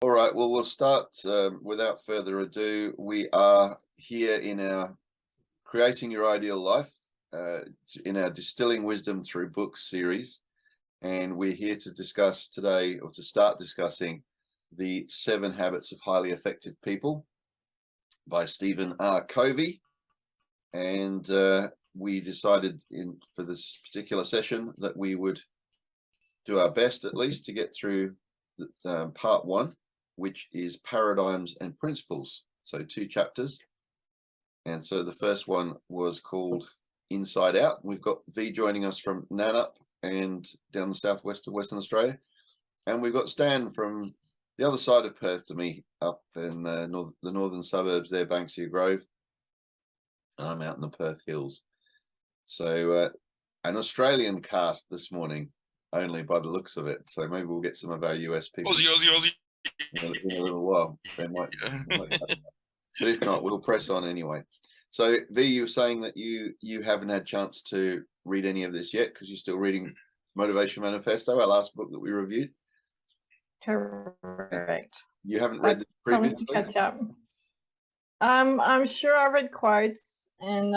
All right, well, we'll start without further ado. We are here in our Creating Your Ideal Life, in our Distilling Wisdom Through Books series. And we're here to discuss today, or to start discussing, the 7 Habits of Highly Effective People by Stephen R Covey. And we decided for this particular session that we would do our best, at least, to get through part 1, which is Paradigms and Principles. So 2 chapters. And so the first one was called Inside Out. We've got V joining us from Nannup and down the southwest of Western Australia. And we've got Stan from the other side of Perth to me, up in the northern suburbs there, Banksia Grove. And I'm out in the Perth Hills. So an Australian cast this morning, only by the looks of it. So maybe we'll get some of our US people. Aussie. In a little while. They might but if not, we'll press on anyway. So V, you were saying that you haven't had a chance to read any of this yet because you're still reading Motivation Manifesto, our last book that we reviewed. Correct. You haven't read it previously? To catch up. I'm sure I read quotes, and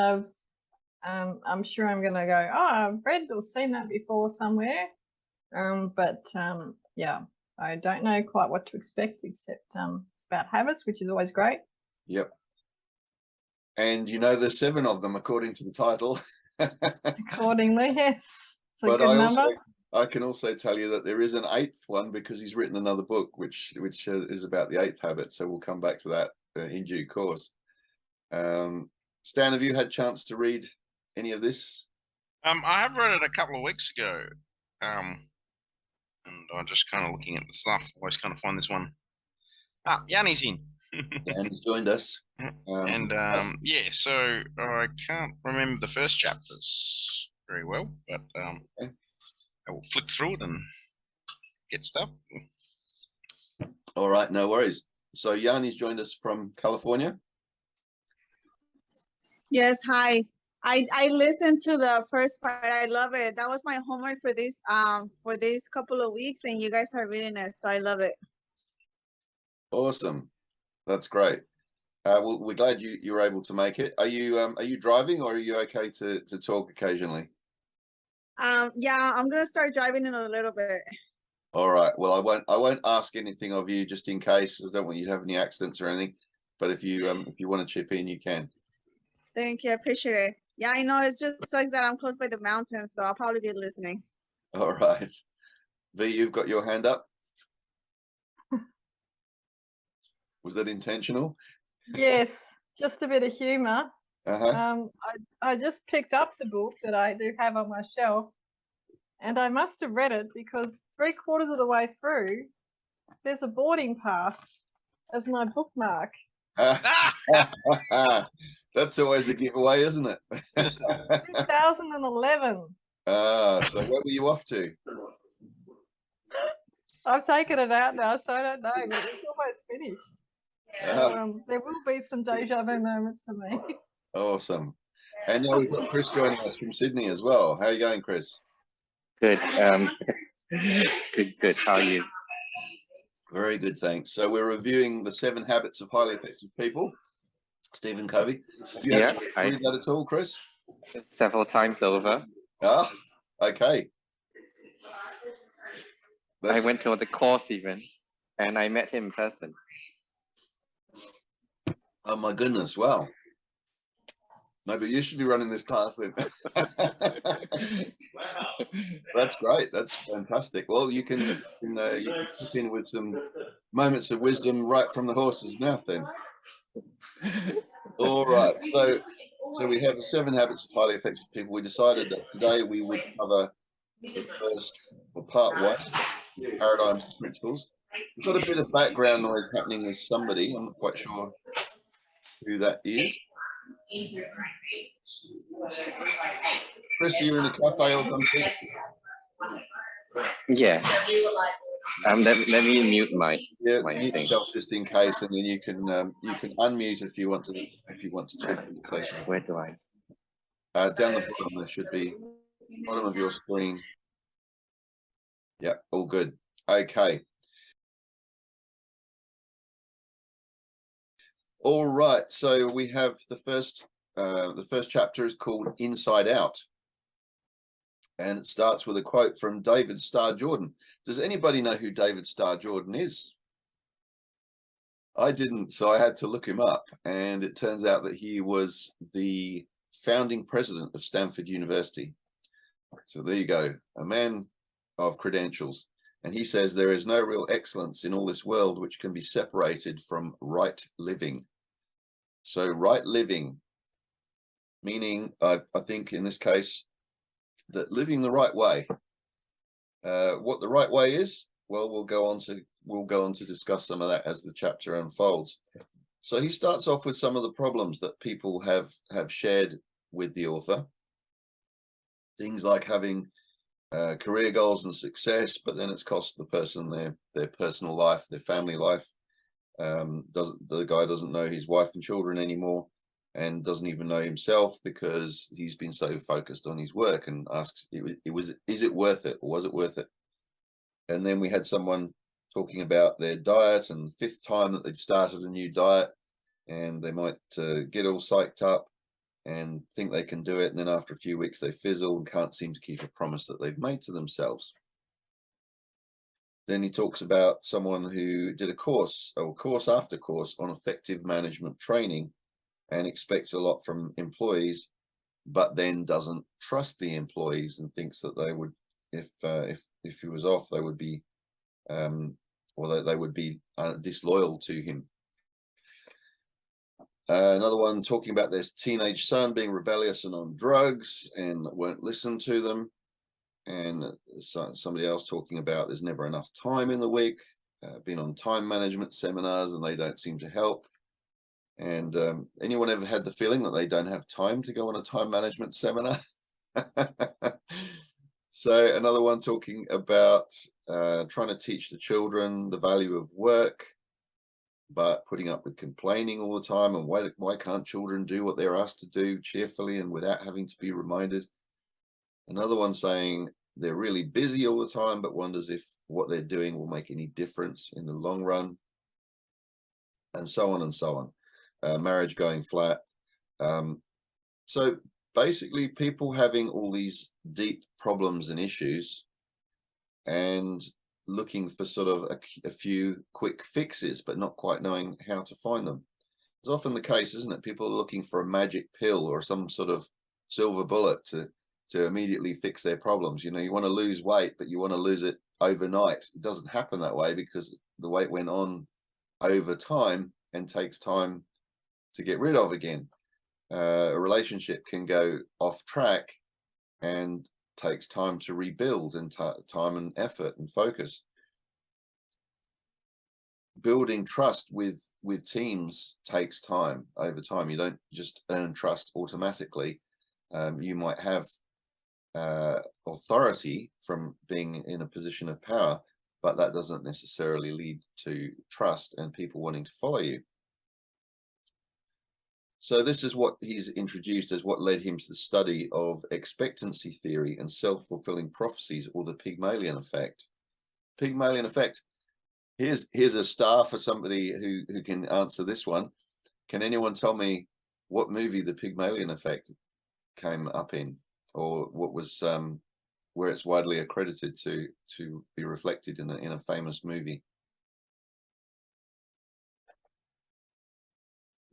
I'm sure I'm going to go, oh, I've read or seen that before somewhere. Yeah, I don't know quite what to expect, except it's about habits, which is always great. Yep. And you know there's 7 of them according to the title. Accordingly, yes. It's a but good number. I can also tell you that there is an 8th one because he's written another book which is about the 8th habit. So we'll come back to that in due course. Stan, have you had a chance to read any of this? I have read it a couple of weeks ago. And I'm just kind of looking at the stuff. I always kind of find this one. Yanni's in. Yanni's joined us. Yeah, so I can't remember the first chapters very well, but okay. I will flick through it and get stuff. All right, no worries. So Yanni's joined us from California. Yes, hi. I listened to the first part. I love it. That was my homework for this couple of weeks, and you guys are reading it, so I love it. Awesome, that's great. We're glad you were able to make it. Are you driving, or are you okay to talk occasionally? Yeah, I'm gonna start driving in a little bit. All right. Well, I won't ask anything of you just in case. I don't want you to have any accidents or anything. But if you want to chip in, you can. Thank you. I appreciate it. Yeah, I know. It's just sucks that I'm close by the mountains, so I'll probably be listening. All right. V, you've got your hand up. Was that intentional? Yes, just a bit of humour. Uh-huh. I just picked up the book that I do have on my shelf, and I must have read it because 3/4 of the way through, there's a boarding pass as my bookmark. That's always a giveaway, isn't it? 2011. So where were you off to? I've taken it out now, so I don't know, but it's almost finished. So, there will be some deja vu moments for me. Awesome. And now we've got Chris joining us from Sydney as well. How are you going, Chris? Good. Good. How are you? Very good, thanks. So we're reviewing the 7 Habits of Highly Effective People, Stephen Covey. Have you had to read that at all, Chris? Several times over. Ah, okay. I went to the course even, and I met him in person. Oh my goodness! Wow. Maybe you should be running this class then. That's great. That's fantastic. Well, you can chip in with some moments of wisdom right from the horse's mouth then. All right. So we have the 7 Habits of Highly Effective People. We decided that today we would cover the first, or part 1, Paradigms and Principles. We've got a bit of background noise happening with somebody. I'm not quite sure who that is. Chris, are you in a cafe or something? Yeah. Let me mute my mute yourself just in case, and then you can unmute if you want to check the place. Where do I? Down the bottom, there should be bottom of your screen. Yeah, all good. Okay. All right, so we have the first chapter is called Inside Out, and it starts with a quote from David Starr Jordan. Does anybody know who David Starr Jordan is? I didn't, so I had to look him up, and it turns out that he was the founding president of Stanford University. So there you go, a man of credentials. And he says there is no real excellence in all this world which can be separated from right living. So right living, meaning I think in this case that living the right way. What the right way is, well, we'll go on to discuss some of that as the chapter unfolds. So he starts off with some of the problems that people have shared with the author. Things like having career goals and success, but then it's cost the person their personal life, their family life. The guy doesn't know his wife and children anymore, and doesn't even know himself because he's been so focused on his work, and asks, is it worth it, or was it worth it? And then we had someone talking about their diet, and the 5th time that they'd started a new diet, and they might get all psyched up and think they can do it, and then after a few weeks they fizzle and can't seem to keep a promise that they've made to themselves. Then he talks about someone who did a course after course on effective management training and expects a lot from employees, but then doesn't trust the employees and thinks that they would, if he was off, they would be, or they would be disloyal to him. Another one talking about their teenage son being rebellious and on drugs and won't listen to them. And somebody else talking about there's never enough time in the week, been on time management seminars and they don't seem to help. And anyone ever had the feeling that they don't have time to go on a time management seminar? So another one talking about trying to teach the children the value of work, but putting up with complaining all the time, and why can't children do what they're asked to do cheerfully and without having to be reminded? Another one saying they're really busy all the time, but wonders if what they're doing will make any difference in the long run, and so on and so on. Marriage going flat. So basically people having all these deep problems and issues and looking for sort of a few quick fixes, but not quite knowing how to find them. It's often the case, isn't it? People are looking for a magic pill or some sort of silver bullet to immediately fix their problems. You know, you want to lose weight, but you want to lose it overnight. It doesn't happen that way because the weight went on over time and takes time to get rid of again. A relationship can go off track and takes time to rebuild, and time and effort and focus. Building trust with teams takes time over time. You don't just earn trust automatically. You might have authority from being in a position of power, but that doesn't necessarily lead to trust and people wanting to follow you. So this is what he's introduced as what led him to the study of expectancy theory and self-fulfilling prophecies, or the Pygmalion effect. Pygmalion effect. Here's a star for somebody who can answer this one. Can anyone tell me what movie the Pygmalion effect came up in, or what was where it's widely accredited to be reflected in a famous movie?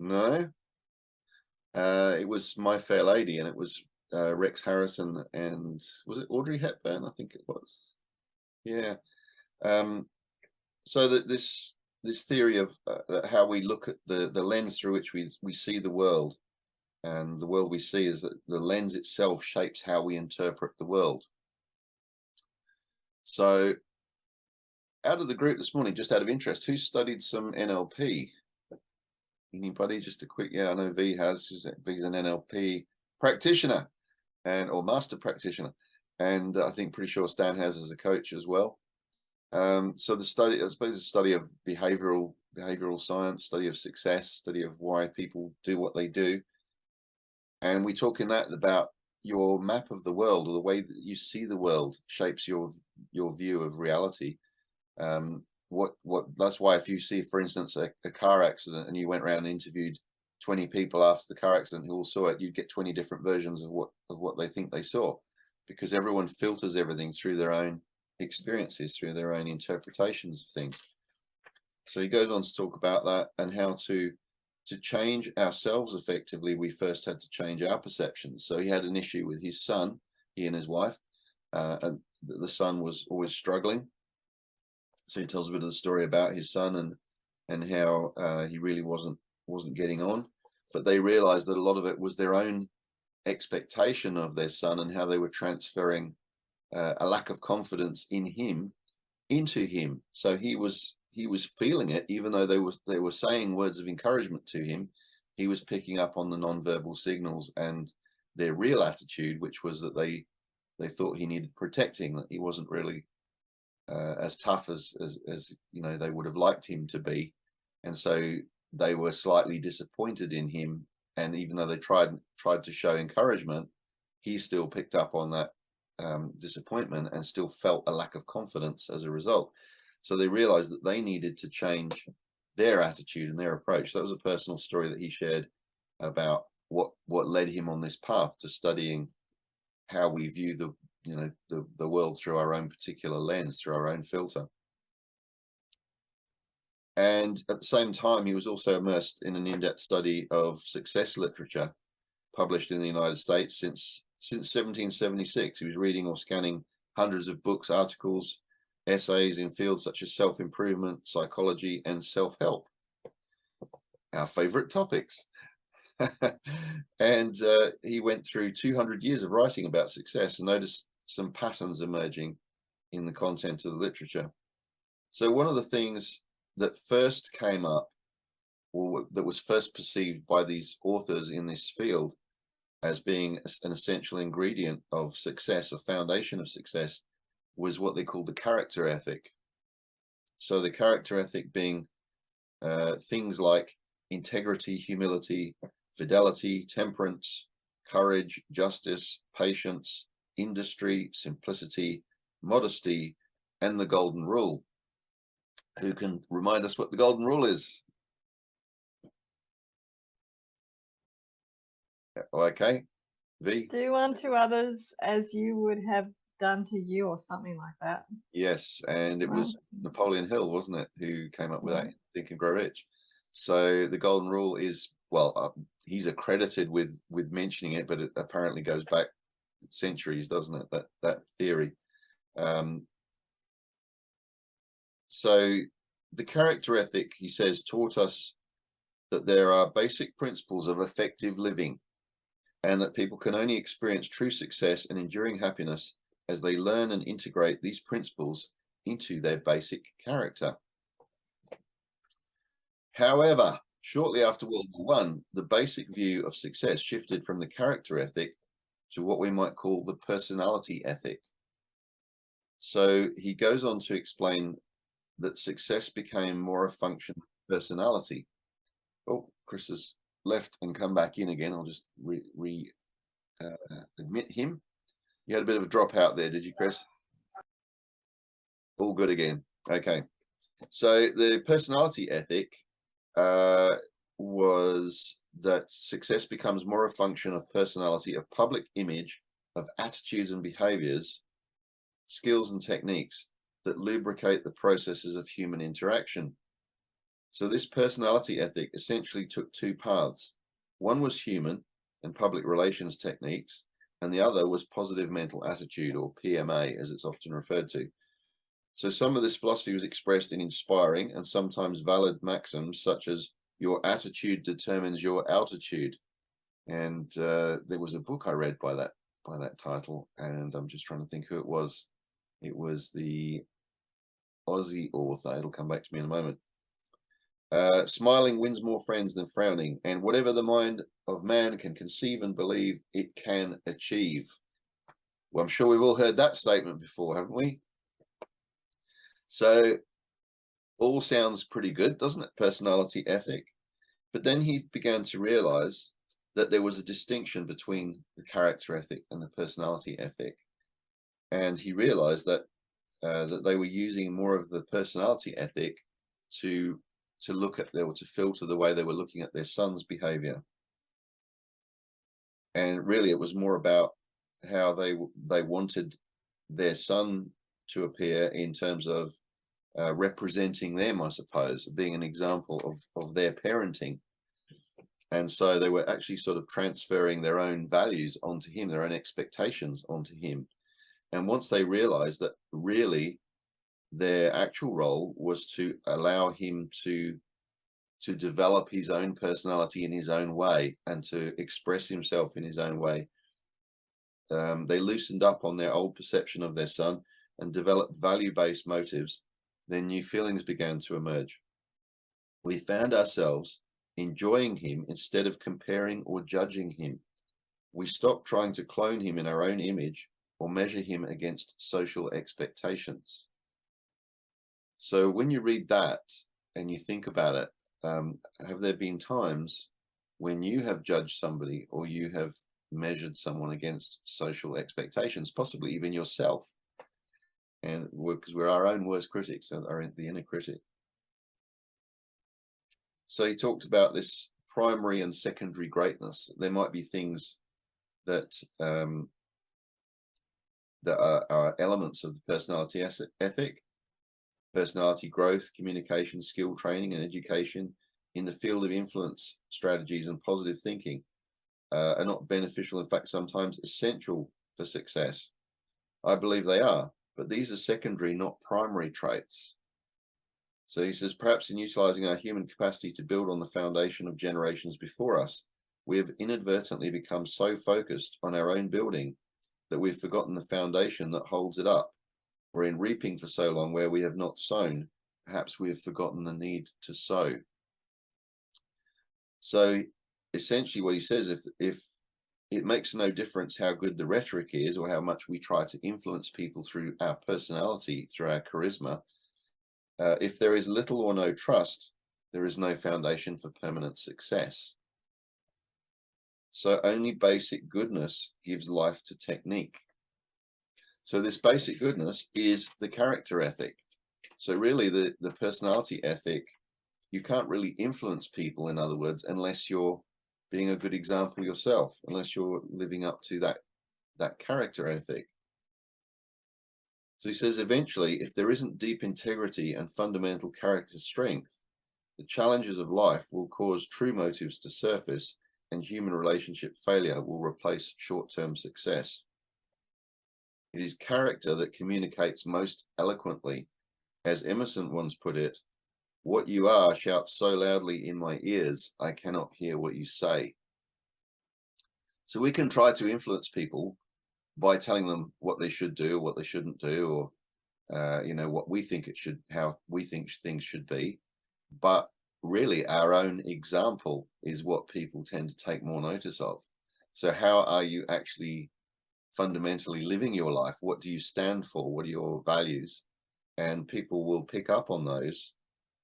No. It was My Fair Lady, and it was Rex Harrison and was it Audrey Hepburn? I think it was. Yeah. So that this theory of how we look at the lens through which we see the world, and the world we see is that the lens itself shapes how we interpret the world. So out of the group this morning, just out of interest, who studied some NLP? Anybody? Just a quick, yeah, I know V has. V's an NLP practitioner or master practitioner, and I think pretty sure Stan has as a coach as well. So the study, I suppose, the study of behavioral science, study of success, study of why people do what they do, and we talk in that about your map of the world, or the way that you see the world shapes your view of reality. that's why if you see, for instance, a car accident and you went around and interviewed 20 people after the car accident who all saw it, you'd get 20 different versions of what they think they saw, because everyone filters everything through their own experiences, through their own interpretations of things. So he goes on to talk about that and how to change ourselves effectively. We first had to change our perceptions. So he had an issue with his son, he and his wife, and the son was always struggling. So he tells a bit of the story about his son and how he really wasn't getting on, but they realized that a lot of it was their own expectation of their son and how they were transferring a lack of confidence in him into him. So he was feeling it, even though they were saying words of encouragement to him. He was picking up on the non-verbal signals and their real attitude, which was that they thought he needed protecting, that he wasn't really as tough as you know they would have liked him to be, and so they were slightly disappointed in him. And even though they tried to show encouragement, he still picked up on that disappointment and still felt a lack of confidence as a result. So they realized that they needed to change their attitude and their approach. So that was a personal story that he shared about what led him on this path to studying how we view the world through our own particular lens, through our own filter. And at the same time, he was also immersed in an in-depth study of success literature published in the United States since 1776. He was reading or scanning hundreds of books, articles, essays in fields such as self-improvement, psychology, and self-help, our favorite topics. And he went through 200 years of writing about success and noticed some patterns emerging in the content of the literature. So one of the things that first came up, or that was first perceived by these authors in this field as being an essential ingredient of success, a foundation of success, was what they called the character ethic. So the character ethic being things like integrity, humility, fidelity, temperance, courage, justice, patience, industry, simplicity, modesty, and the golden rule. Who can remind us what the golden rule is? Okay, V. Do unto others as you would have done to you, or something like that. Yes, and it was Napoleon Hill, wasn't it, who came up with that, Think and Grow Rich. So the golden rule is, well, he's accredited with mentioning it, but it apparently goes back centuries, doesn't it, that theory. So the character ethic, he says, taught us that there are basic principles of effective living, and that people can only experience true success and enduring happiness as they learn and integrate these principles into their basic character. However, shortly after World War I, the basic view of success shifted from the character ethic to what we might call the personality ethic. So he goes on to explain that success became more a function of personality. Oh, Chris has left and come back in again. I'll just admit him. You had a bit of a dropout there, did you, Chris? All good again. Okay. So the personality ethic was that success becomes more a function of personality, of public image, of attitudes and behaviors, skills and techniques that lubricate the processes of human interaction. So this personality ethic essentially took two paths. One was human and public relations techniques, and the other was positive mental attitude, or PMA, as it's often referred to. So some of this philosophy was expressed in inspiring and sometimes valid maxims, such as your attitude determines your altitude. And there was a book I read by that title, and I'm just trying to think who it was. It was the Aussie author. It'll come back to me in a moment. Smiling wins more friends than frowning, and whatever the mind of man can conceive and believe, it can achieve. Well, I'm sure we've all heard that statement before, haven't we? So all sounds pretty good, doesn't it? Personality ethic. But then he began to realize that there was a distinction between the character ethic and the personality ethic. And he realized that that they were using more of the personality ethic to look at or to filter the way they were looking at their son's behavior. And really it was more about how they wanted their son to appear in terms of representing them, I suppose, being an example of their parenting. And so they were actually sort of transferring their own values onto him, their own expectations onto him. And once they realized that really their actual role was to allow him to develop his own personality in his own way and to express himself in his own way, they loosened up on their old perception of their son and developed value-based motives. Then new feelings began to emerge. We found ourselves enjoying him instead of comparing or judging him. We stopped trying to clone him in our own image or measure him against social expectations. So when you read that and you think about it, have there been times when you have judged somebody or you have measured someone against social expectations, possibly even yourself? And because we're our own worst critics, are the inner critic. So he talked about this primary and secondary greatness. There might be things that that are elements of the personality ethic, personality growth, communication, skill training, and education in the field of influence strategies and positive thinking are not beneficial. In fact, sometimes essential for success. I believe they are, but these are secondary, not primary traits. So he says, perhaps in utilizing our human capacity to build on the foundation of generations before us, we have inadvertently become so focused on our own building that we've forgotten the foundation that holds it up. Or in reaping for so long where we have not sown, perhaps we have forgotten the need to sow. So essentially what he says, if it makes no difference how good the rhetoric is or how much we try to influence people through our personality, through our charisma, if there is little or no trust, there is no foundation for permanent success. So only basic goodness gives life to technique. So this basic goodness is the character ethic. So really the personality ethic, you can't really influence people, in other words, unless you're being a good example yourself, unless you're living up to that character ethic. So he says, eventually, if there isn't deep integrity and fundamental character strength, the challenges of life will cause true motives to surface and human relationship failure will replace short-term success. It is character that communicates most eloquently. As Emerson once put it, what you are shouts so loudly in my ears, I cannot hear what you say. So we can try to influence people by telling them what they should do, what they shouldn't do, or what we think how we think things should be. But really, our own example is what people tend to take more notice of. So how are you actually fundamentally living your life? What do you stand for? What are your values? And people will pick up on those,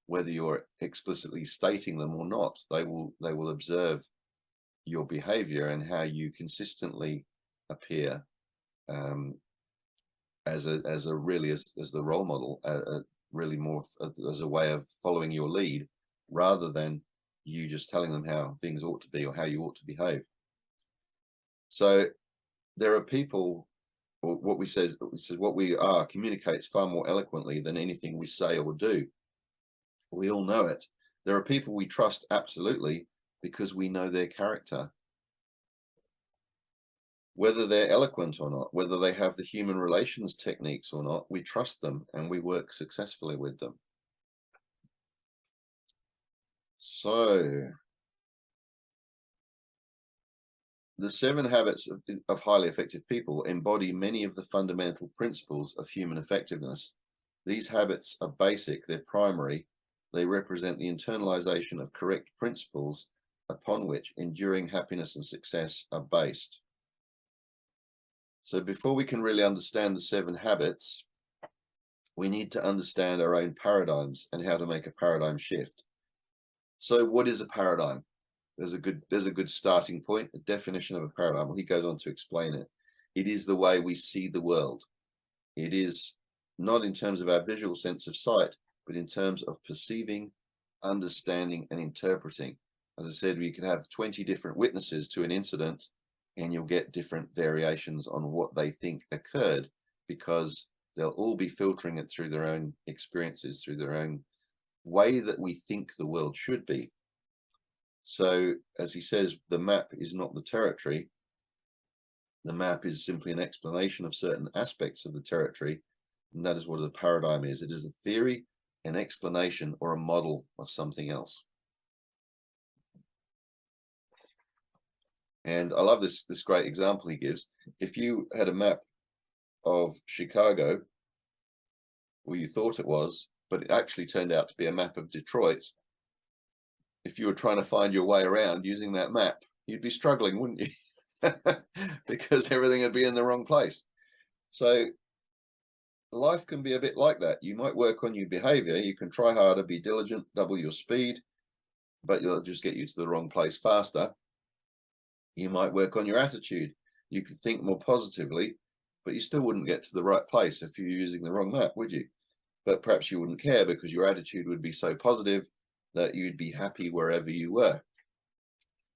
whether you're explicitly stating them or not. They will observe your behavior and how you consistently appear as the role model, really more as a way of following your lead, rather than you just telling them how things ought to be or how you ought to behave. So there are people, or what we say, what we are communicates far more eloquently than anything we say or do. We all know it. There are people we trust absolutely because we know their character. Whether they're eloquent or not, whether they have the human relations techniques or not, we trust them and we work successfully with them. So the 7 habits of highly effective people embody many of the fundamental principles of human effectiveness. These habits are basic, they're primary, they represent the internalization of correct principles upon which enduring happiness and success are based. So before we can really understand the 7 habits, we need to understand our own paradigms and how to make a paradigm shift. So what is a paradigm? There's a good starting point, a definition of a paradigm. Well, he goes on to explain it. It is the way we see the world. It is not in terms of our visual sense of sight, but in terms of perceiving, understanding, and interpreting. As I said, we could have 20 different witnesses to an incident, and you'll get different variations on what they think occurred, because they'll all be filtering it through their own experiences, through their own way that we think the world should be. So, as he says, the map is not the territory. The map is simply an explanation of certain aspects of the territory, and that is what a paradigm is. It is a theory, an explanation, or a model of something else. And I love this great example he gives. If you had a map of Chicago, well, you thought it was, but it actually turned out to be a map of Detroit. If you were trying to find your way around using that map, you'd be struggling, wouldn't you? Because everything would be in the wrong place. So life can be a bit like that. You might work on your behavior. You can try harder, be diligent, double your speed, but you'll just get you to the wrong place faster. You might work on your attitude. You could think more positively, but you still wouldn't get to the right place if you're using the wrong map, would you? But perhaps you wouldn't care, because your attitude would be so positive that you'd be happy wherever you were.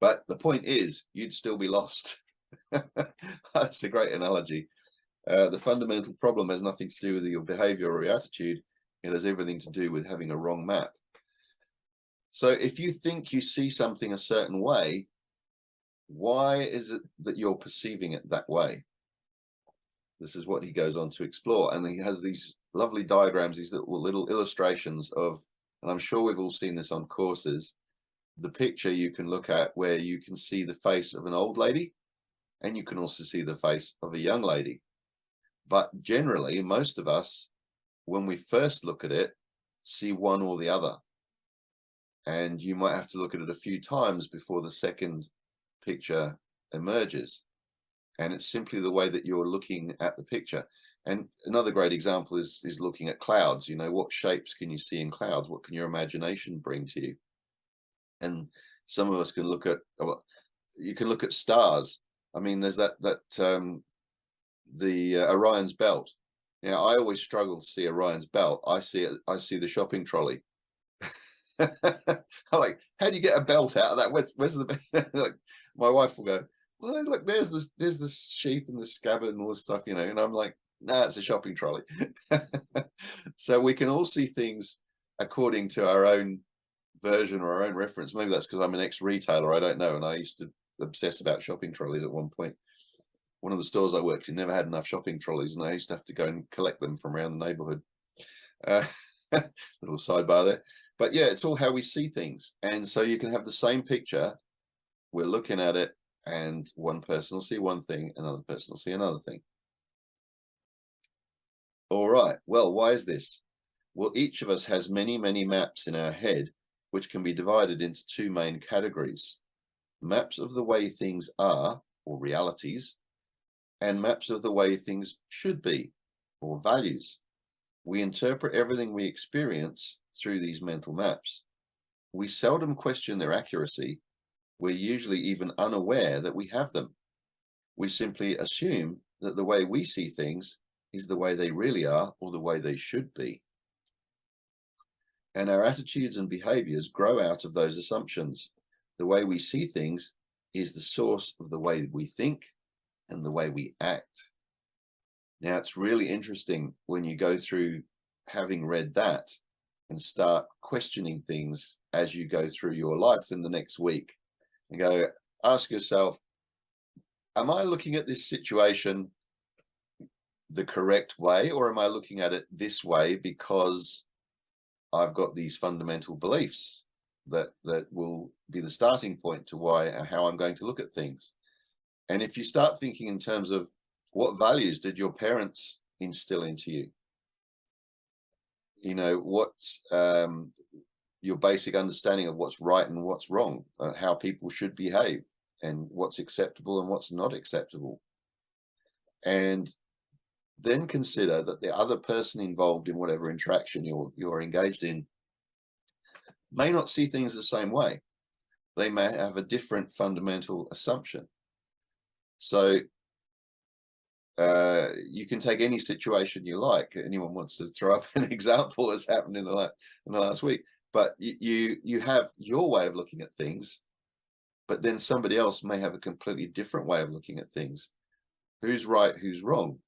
But the point is, you'd still be lost. That's a great analogy. The fundamental problem has nothing to do with your behavior or your attitude. It has everything to do with having a wrong map. So if you think you see something a certain way, why is it that you're perceiving it that way? This is what he goes on to explore. And he has these lovely diagrams, these little illustrations of, and I'm sure we've all seen this on courses, the picture you can look at where you can see the face of an old lady, and you can also see the face of a young lady. But generally, most of us, when we first look at it, see one or the other. And you might have to look at it a few times before the second picture emerges. And it's simply the way that you're looking at the picture. And another great example is looking at clouds. You know, what shapes can you see in clouds? What can your imagination bring to you? And some of us can look at, you can look at stars. I mean, there's the Orion's belt. Now, I always struggle to see Orion's belt. I see the shopping trolley. I'm like, how do you get a belt out of that? Where's the like, my wife will go, well, look, there's the sheath and the scabbard and all this stuff, you know, and I'm like, nah, it's a shopping trolley. So we can all see things according to our own version or our own reference. Maybe that's because I'm an ex-retailer, I don't know, and I used to obsess about shopping trolleys at one point. One of the stores I worked in never had enough shopping trolleys, and I used to have to go and collect them from around the neighborhood. Little sidebar there. But yeah, it's all how we see things. And so you can have the same picture, we're looking at it, and one person will see one thing, another person will see another thing. All right, well, why is this? Well, each of us has many, many maps in our head, which can be divided into two main categories. Maps of the way things are, or realities, and maps of the way things should be, or values. We interpret everything we experience through these mental maps. We seldom question their accuracy. We're usually even unaware that we have them. We simply assume that the way we see things is the way they really are, or the way they should be. And our attitudes and behaviors grow out of those assumptions. The way we see things is the source of the way we think and the way we act. Now, it's really interesting when you go through having read that and start questioning things as you go through your life in the next week, and go, ask yourself, am I looking at this situation the correct way, or am I looking at it this way because I've got these fundamental beliefs that will be the starting point to how I'm going to look at things? And if you start thinking in terms of what values did your parents instill into you, you know, what's your basic understanding of what's right and what's wrong, how people should behave, and what's acceptable and what's not acceptable. And then consider that the other person involved in whatever interaction you're engaged in may not see things the same way. They may have a different fundamental assumption. So you can take any situation you like. Anyone wants to throw up an example that's happened in the last week, but you have your way of looking at things, but then somebody else may have a completely different way of looking at things. Who's right, who's wrong?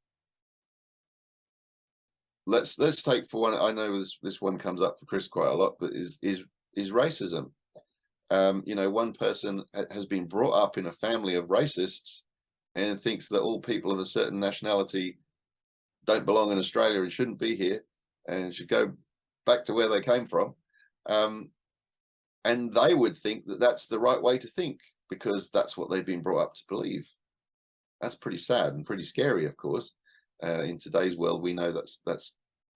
Let's take for one, I know this one comes up for Chris quite a lot, but is racism. You know, one person has been brought up in a family of racists and thinks that all people of a certain nationality don't belong in Australia and shouldn't be here and should go back to where they came from. And they would think that that's the right way to think because that's what they've been brought up to believe. That's pretty sad and pretty scary, of course. In today's world, we know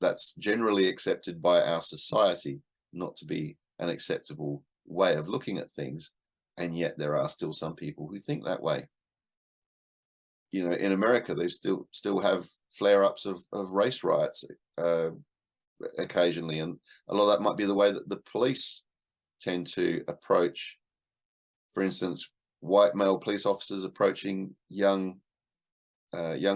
that's generally accepted by our society not to be an acceptable way of looking at things, and yet there are still some people who think that way. You know, in America, they still have flare-ups of race riots occasionally, and a lot of that might be the way that the police tend to approach, for instance, white male police officers approaching young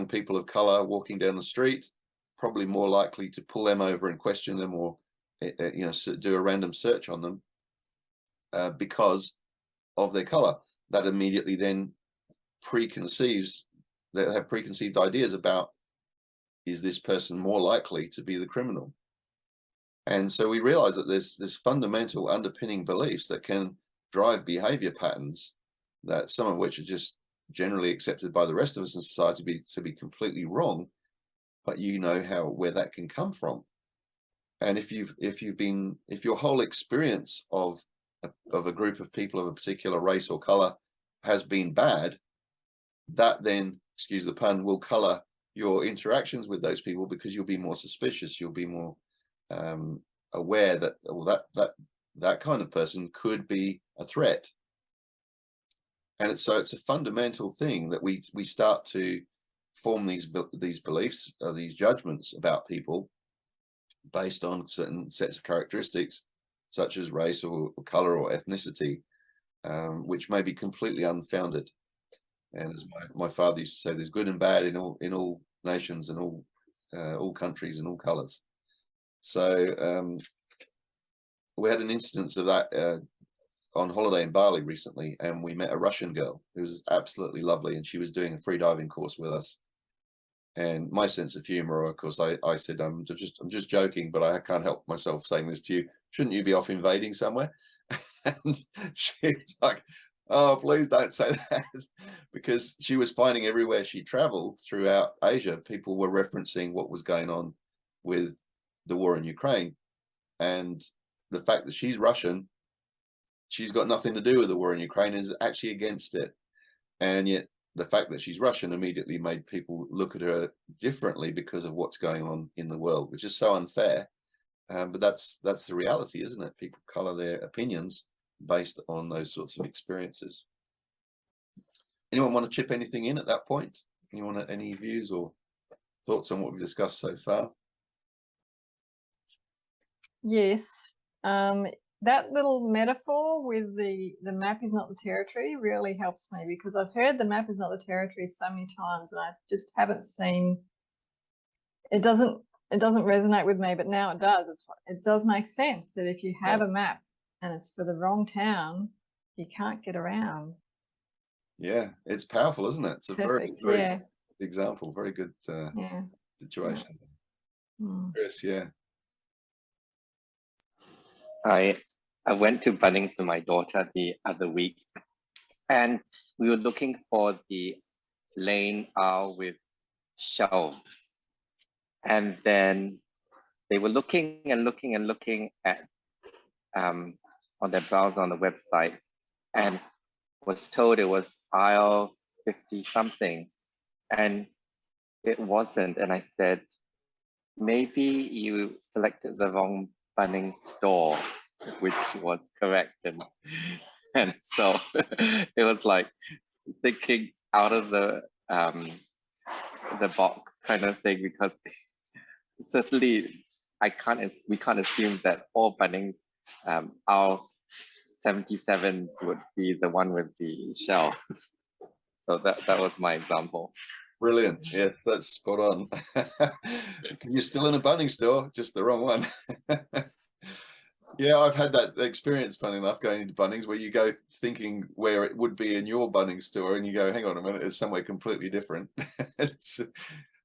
people of color walking down the street, probably more likely to pull them over and question them, or you know, do a random search on them because of their color. That immediately then they have preconceived ideas about, is this person more likely to be the criminal? And so we realize that there's this fundamental underpinning beliefs that can drive behavior patterns, that some of which are just generally accepted by the rest of us in society to be completely wrong, but you know where that can come from. And if your whole experience of a group of people of a particular race or color has been bad, that then, excuse the pun, will color your interactions with those people, because you'll be more suspicious, you'll be more aware that, well, that kind of person could be a threat. And it's a fundamental thing that we start to form these beliefs, these judgments about people based on certain sets of characteristics, such as race or color or ethnicity, which may be completely unfounded. And as my father used to say, there's good and bad in all nations and all countries and all colors. So we had an instance of that on holiday in Bali recently, and we met a Russian girl who was absolutely lovely, and she was doing a free diving course with us. And my sense of humor, of course, I said, I'm just joking, but I can't help myself saying this to you. Shouldn't you be off invading somewhere? And she was like, oh, please don't say that, because she was finding everywhere she traveled throughout Asia, people were referencing what was going on with the war in Ukraine. And the fact that she's Russian, she's got nothing to do with the war in Ukraine, is actually against it. And yet the fact that she's Russian immediately made people look at her differently because of what's going on in the world, which is so unfair. But that's the reality, isn't it? People color their opinions based on those sorts of experiences. Anyone want to chip anything in at that point? Anyone have any views or thoughts on what we've discussed so far? Yes. That little metaphor with the map is not the territory really helps me, because I've heard the map is not the territory so many times, and I just haven't seen it. Doesn't resonate with me, but now it does. It does make sense that if you have a map and it's for the wrong town, you can't get around. Yeah, it's powerful, isn't it? It's a very good example, very good situation. Chris, I went to Bunnings with my daughter the other week, and we were looking for the lane aisle with shelves. And then they were looking and looking and looking at on their browser on the website, and was told it was aisle 50 something, and it wasn't. And I said, maybe you selected the wrong Bunnings store, which was correct. And so it was like thinking out of the box kind of thing, because certainly we can't assume that all Bunnings our 77s would be the one with the shelves. So that was my example. Brilliant. Yes, that's spot on. You're still in a Bunnings store, just the wrong one. Yeah, I've had that experience, funny enough, going into Bunnings where you go thinking where it would be in your Bunnings store and you go, hang on a minute, it's somewhere completely different.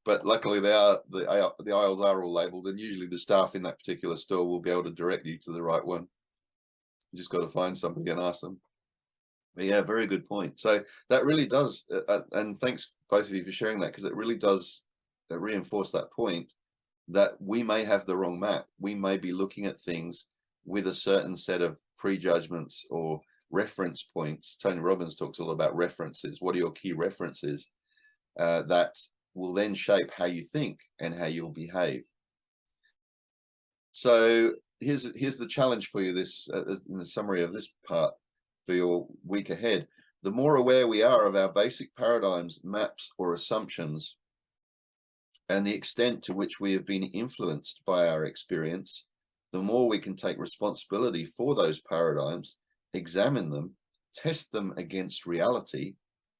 But luckily the aisles are all labeled, and usually the staff in that particular store will be able to direct you to the right one. You just got to find somebody and ask them. But yeah, very good point. So that really does, and thanks both of you for sharing that, because it really does reinforce that point that we may have the wrong map. We may be looking at things with a certain set of prejudgments or reference points. Tony Robbins talks a lot about references. What are your key references that will then shape how you think and how you'll behave? So here's the challenge for you, this in the summary of this part for your week ahead. The more aware we are of our basic paradigms, maps, or assumptions, and the extent to which we have been influenced by our experience, the more we can take responsibility for those paradigms, examine them, test them against reality,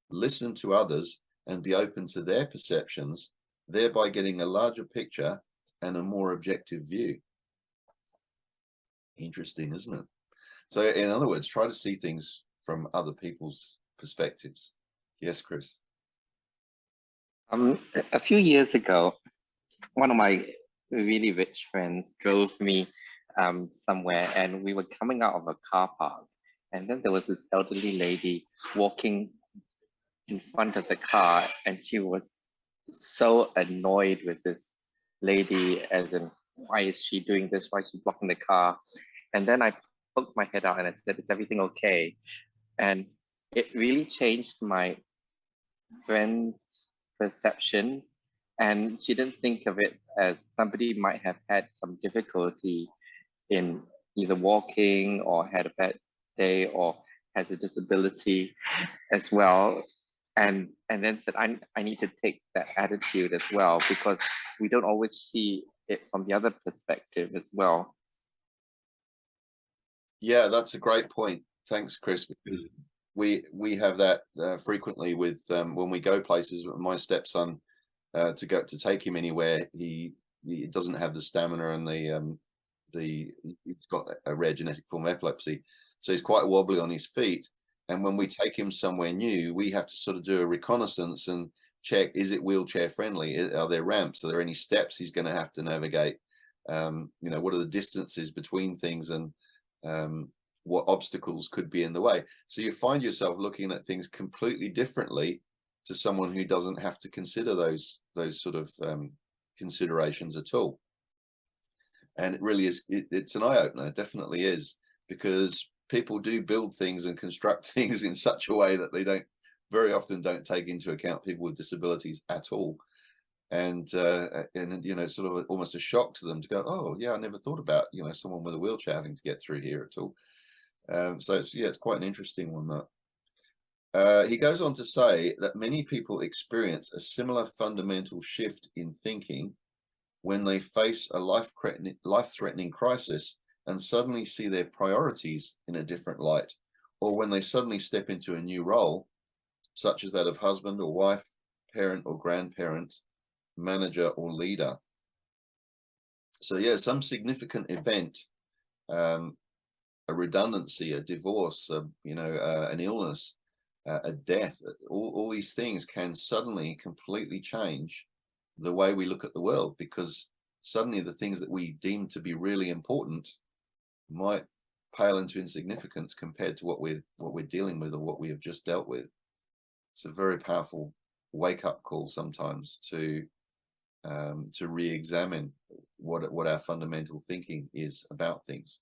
listen to others, and be open to their perceptions, thereby getting a larger picture and a more objective view. Interesting, isn't it? So in other words, try to see things from other people's perspectives. Yes, Chris? A few years ago, one of my really rich friends drove me somewhere, and we were coming out of a car park, and then there was this elderly lady walking in front of the car, and she was so annoyed with this lady, as in, why is she doing this? Why is she blocking the car? And then I poked my head out and I said, is everything okay? And it really changed my friend's perception. And she didn't think of it as somebody might have had some difficulty in either walking or had a bad day or has a disability as well. And then said, I need to take that attitude as well, because we don't always see it from the other perspective as well. Yeah, that's a great point. Thanks, Chris, because we have that frequently with when we go places. My stepson, to take him anywhere, he doesn't have the stamina, and he's got a rare genetic form of epilepsy, so he's quite wobbly on his feet. And when we take him somewhere new, we have to sort of do a reconnaissance and check, is it wheelchair friendly? Are there ramps? Are there any steps he's going to have to navigate? You know, what are the distances between things, and what obstacles could be in the way? So you find yourself looking at things completely differently to someone who doesn't have to consider those sort of considerations at all. And it really is, it's an eye-opener, it definitely is, because people do build things and construct things in such a way that they very often don't take into account people with disabilities at all. And you know, sort of almost a shock to them to go, oh yeah, I never thought about, you know, someone with a wheelchair having to get through here at all. So it's quite an interesting one, that. He goes on to say that many people experience a similar fundamental shift in thinking when they face a life-threatening crisis and suddenly see their priorities in a different light, or when they suddenly step into a new role, such as that of husband or wife, parent or grandparent, manager or leader. So yeah, some significant event, a redundancy, a divorce, you know, an illness, a death, all these things can suddenly completely change the way we look at the world, because suddenly the things that we deem to be really important might pale into insignificance compared to what we're dealing with or what we have just dealt with. It's a very powerful wake-up call sometimes to re-examine what our fundamental thinking is about things.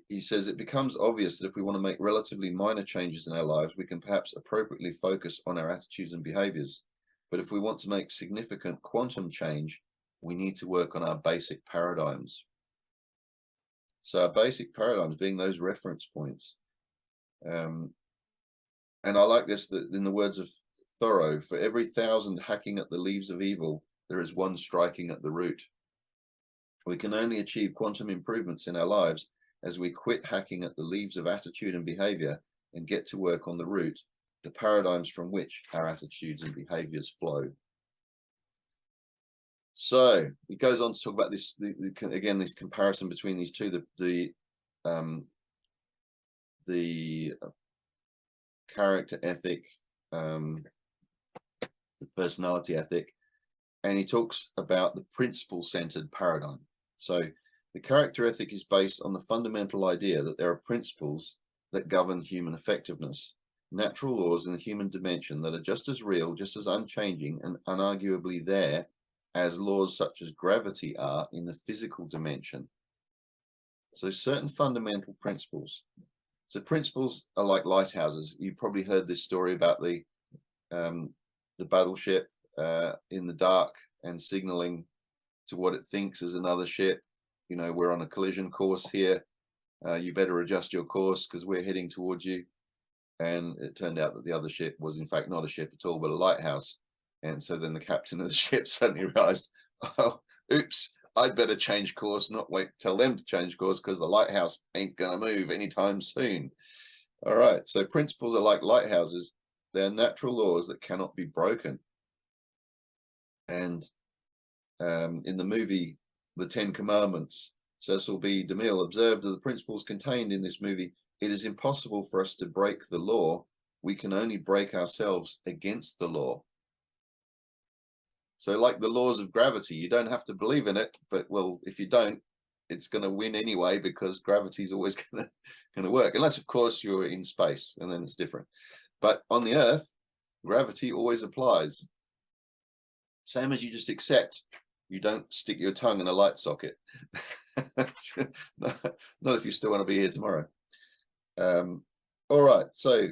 He says it becomes obvious that if we want to make relatively minor changes in our lives, we can perhaps appropriately focus on our attitudes and behaviors. But if we want to make significant quantum change, we need to work on our basic paradigms. So our basic paradigms being those reference points. And I like this, that in the words of Thoreau, for every 1,000 hacking at the leaves of evil, there is one striking at the root. We can only achieve quantum improvements in our lives as we quit hacking at the leaves of attitude and behavior and get to work on the root, the paradigms from which our attitudes and behaviors flow. So it goes on to talk about this, again, this comparison between these two, the character ethic, the personality ethic, and he talks about the principle-centered paradigm. So the character ethic is based on the fundamental idea that there are principles that govern human effectiveness, natural laws in the human dimension that are just as real, just as unchanging, and unarguably there as laws such as gravity are in the physical dimension. So certain fundamental principles. So principles are like lighthouses. You probably heard this story about the battleship in the dark and signaling to what it thinks is another ship. You know, we're on a collision course here. You better adjust your course because we're heading towards you. And it turned out that the other ship was in fact not a ship at all, but a lighthouse. And so then the captain of the ship suddenly realized, oh, oops, I'd better change course, not wait, tell them to change course because the lighthouse ain't going to move anytime soon. All right, so principles are like lighthouses. They're natural laws that cannot be broken. And in the movie, The 10 Commandments, Cecil B. DeMille observed that the principles contained in this movie, it is impossible for us to break the law. We can only break ourselves against the law. So like the laws of gravity, you don't have to believe in it, but well, if you don't, it's going to win anyway because gravity is always going to work, unless of course you're in space, and then it's different. But on the Earth, gravity always applies. Same as you just accept. You don't stick your tongue in a light socket. Not if you still want to be here tomorrow. All right, so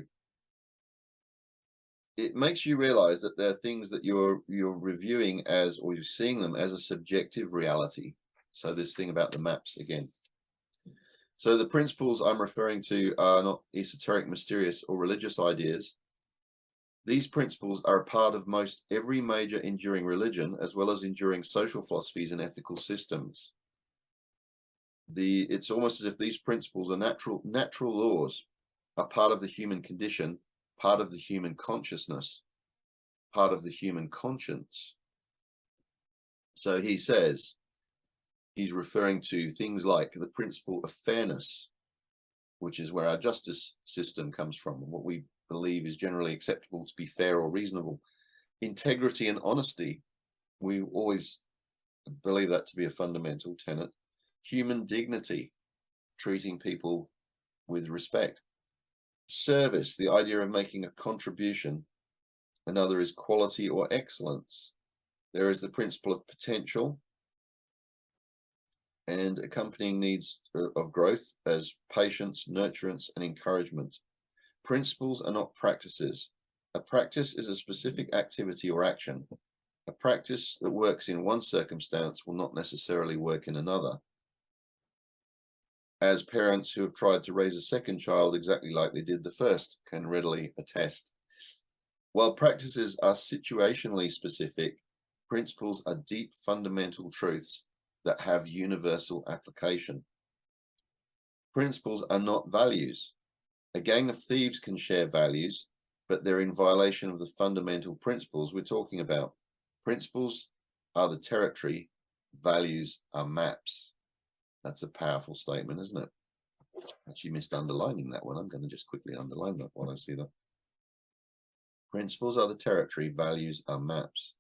it makes you realize that there are things that you're reviewing as, or you're seeing them as a subjective reality. So this thing about the maps again. So the principles I'm referring to are not esoteric, mysterious, or religious ideas. These principles are a part of most every major enduring religion, as well as enduring social philosophies and ethical systems. It's almost as if these principles are natural laws, are part of the human condition, part of the human consciousness, part of the human conscience. So he says, he's referring to things like the principle of fairness, which is where our justice system comes from, what we believe is generally acceptable to be fair or reasonable. Integrity and honesty, we always believe that to be a fundamental tenet. Human dignity, treating people with respect. Service, the idea of making a contribution. Another is quality or excellence. There is the principle of potential and accompanying needs of growth as patience, nurturance, and encouragement. Principles are not practices. A practice is a specific activity or action. A practice that works in one circumstance will not necessarily work in another. As parents who have tried to raise a second child exactly like they did the first can readily attest. While practices are situationally specific, principles are deep fundamental truths that have universal application. Principles are not values. A gang of thieves can share values, but they're in violation of the fundamental principles we're talking about. Principles are the territory, values are maps. That's a powerful statement, isn't it? Actually missed underlining that one. I'm going to just quickly underline that when I see that. Principles are the territory, values are maps.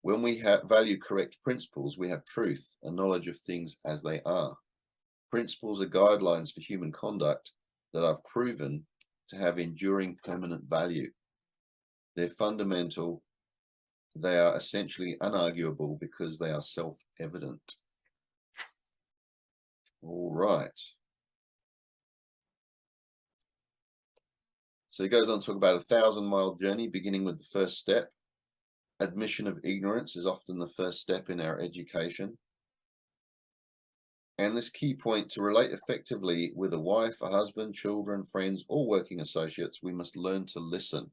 When we value correct principles, we have truth and knowledge of things as they are. Principles are guidelines for human conduct that are proven to have enduring permanent value. They're fundamental. They are essentially unarguable because they are self-evident. All right. So he goes on to talk about a 1,000-mile journey, beginning with the first step. Admission of ignorance is often the first step in our education. And this key point, to relate effectively with a wife, a husband, children, friends, or working associates, we must learn to listen.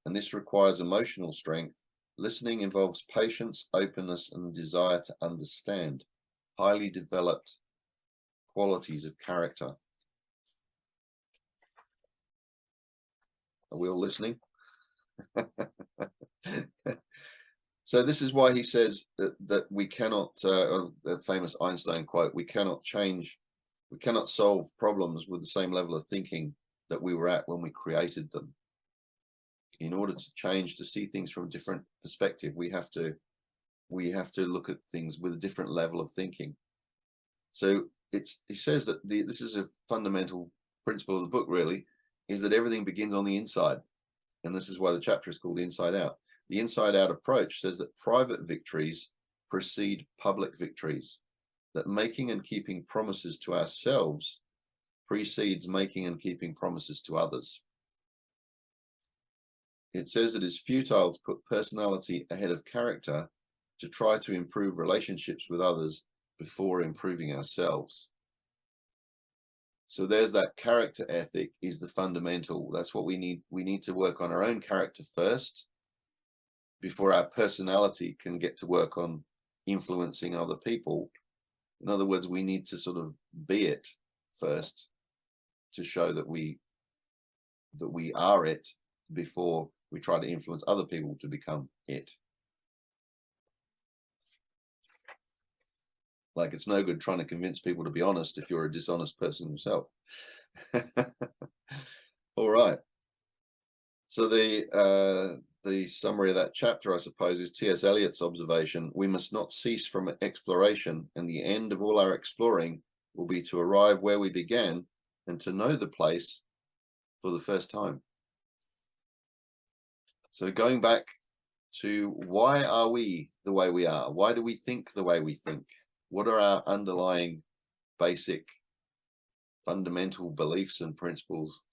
And this requires emotional strength. Listening involves patience, openness, and the desire to understand, highly developed qualities of character. Are we all listening? So this is why he says that we cannot, that famous Einstein quote, we cannot solve problems with the same level of thinking that we were at when we created them. In order to change, to see things from a different perspective, we have to look at things with a different level of thinking. So he says that this is a fundamental principle of the book, really, is that everything begins on the inside. And this is why the chapter is called Inside Out. The inside out approach says that private victories precede public victories, that making and keeping promises to ourselves precedes making and keeping promises to others. It says it is futile to put personality ahead of character, to try to improve relationships with others before improving ourselves. So there's that character ethic is the fundamental. That's what we need. We need to work on our own character first before our personality can get to work on influencing other people. In other words, we need to sort of be it first to show that we are it before we try to influence other people to become it. Like, it's no good trying to convince people to be honest if you're a dishonest person yourself. All right. So the summary of that chapter, I suppose, is T.S. Eliot's observation: we must not cease from exploration, and the end of all our exploring will be to arrive where we began and to know the place for the first time. So going back to, why are we the way we are? Why do we think the way we think? What are our underlying basic fundamental beliefs and principles?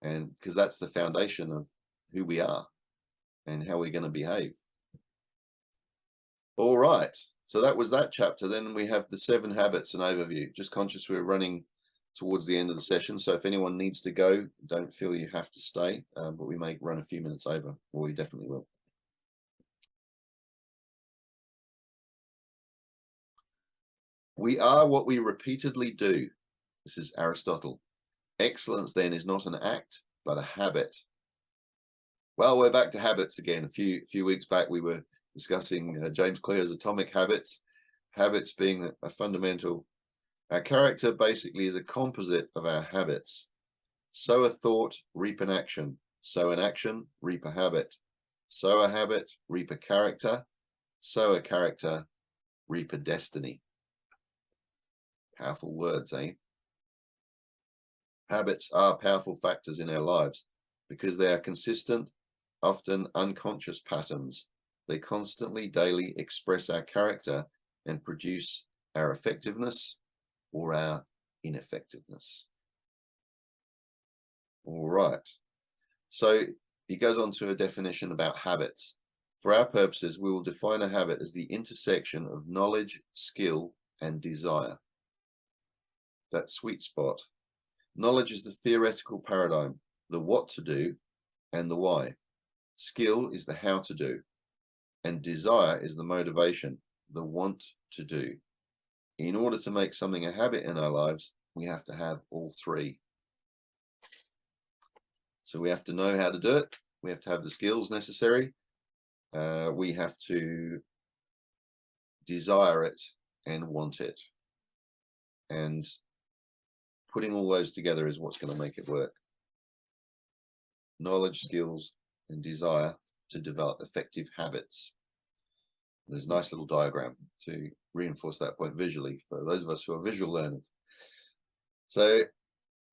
And because that's the foundation of who we are and how we're going to behave. All right. So that was that chapter. Then we have the 7 habits and overview. Just conscious we're running towards the end of the session. So if anyone needs to go, don't feel you have to stay, but we may run a few minutes over, or we definitely will. We are what we repeatedly do. This is Aristotle. Excellence then is not an act, but a habit. Well, we're back to habits again. A few weeks back, we were discussing James Clear's atomic habits. Habits being a fundamental. Our character basically is a composite of our habits. Sow a thought, reap an action. Sow an action, reap a habit. Sow a habit, reap a character. Sow a character, reap a destiny. Powerful words, eh? Habits are powerful factors in our lives because they are consistent, often unconscious patterns. They constantly, daily express our character and produce our effectiveness or our ineffectiveness. All right. So he goes on to a definition about habits. For our purposes, we will define a habit as the intersection of knowledge, skill, and desire. That sweet spot. Knowledge is the theoretical paradigm, the what to do and the why. Skill is the how to do, and desire is the motivation, the want to do. In order to make something a habit in our lives, we have to have all 3. So we have to know how to do it. We have to have the skills necessary. We have to desire it and want it. And putting all those together is what's going to make it work. Knowledge, skills, and desire to develop effective habits. There's a nice little diagram to reinforce that point visually for those of us who are visual learners. So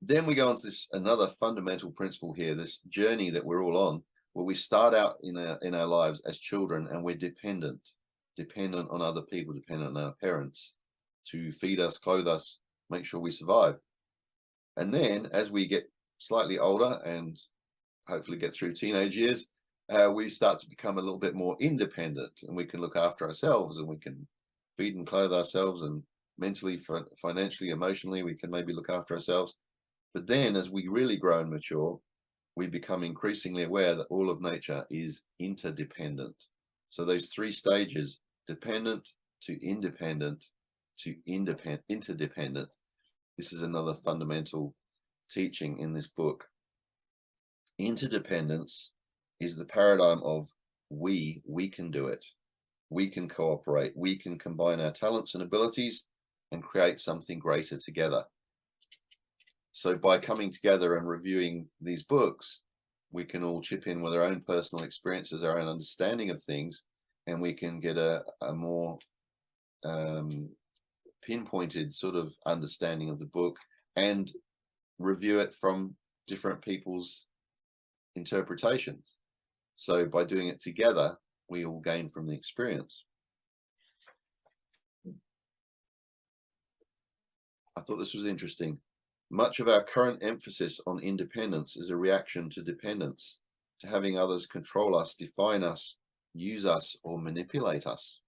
then we go on to this another fundamental principle here, this journey that we're all on, where we start out in our lives as children, and we're dependent on other people, dependent on our parents to feed us, clothe us, make sure we survive. And then as we get slightly older and hopefully get through teenage years, we start to become a little bit more independent, and we can look after ourselves, and we can feed and clothe ourselves, and mentally, financially, emotionally, we can maybe look after ourselves. But then as we really grow and mature, we become increasingly aware that all of nature is interdependent. So those 3 stages, dependent to independent to interdependent, this is another fundamental teaching in this book. Interdependence is the paradigm of we can do it. We can cooperate. We can combine our talents and abilities and create something greater together. So by coming together and reviewing these books, we can all chip in with our own personal experiences, our own understanding of things, and we can get a more pinpointed sort of understanding of the book and review it from different people's interpretations. So by doing it together, we all gain from the experience. I thought this was interesting. Much of our current emphasis on independence is a reaction to dependence, to having others control us, define us, use us, or manipulate us.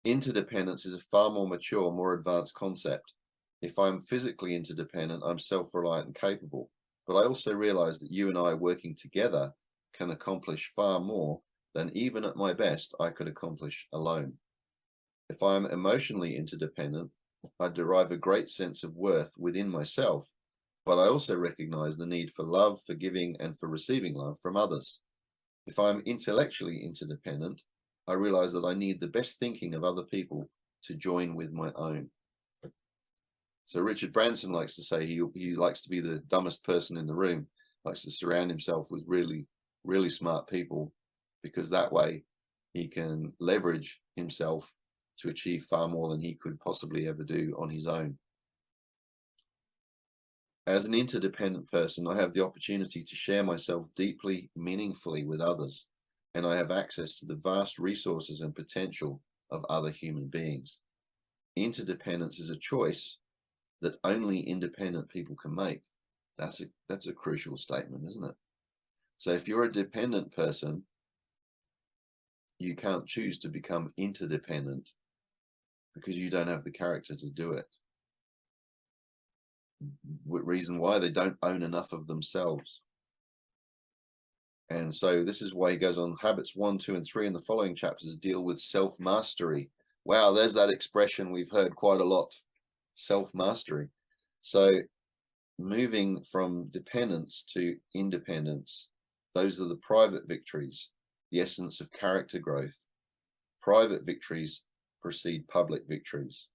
Interdependence is a far more mature, more advanced concept. If I'm physically interdependent, I'm self-reliant and capable. But I also realize that you and I working together can accomplish far more than even at my best I could accomplish alone. If I am emotionally interdependent, I derive a great sense of worth within myself, but I also recognize the need for love, for giving, and for receiving love from others. If I'm intellectually interdependent, I realize that I need the best thinking of other people to join with my own. So Richard Branson likes to say he likes to be the dumbest person in the room, likes to surround himself with really, really smart people, because that way he can leverage himself to achieve far more than he could possibly ever do on his own. As an interdependent person, I have the opportunity to share myself deeply, meaningfully with others, and I have access to the vast resources and potential of other human beings. Interdependence is a choice that only independent people can make. That's a crucial statement, isn't it? So if you're a dependent person, you can't choose to become interdependent because you don't have the character to do it. Reason why: they don't own enough of themselves. And so this is why he goes on. Habits 1, 2, and 3 in the following chapters deal with self-mastery. Wow, there's that expression we've heard quite a lot, self-mastery. So moving from dependence to independence, those are the private victories, the essence of character growth. Private victories precede public victories.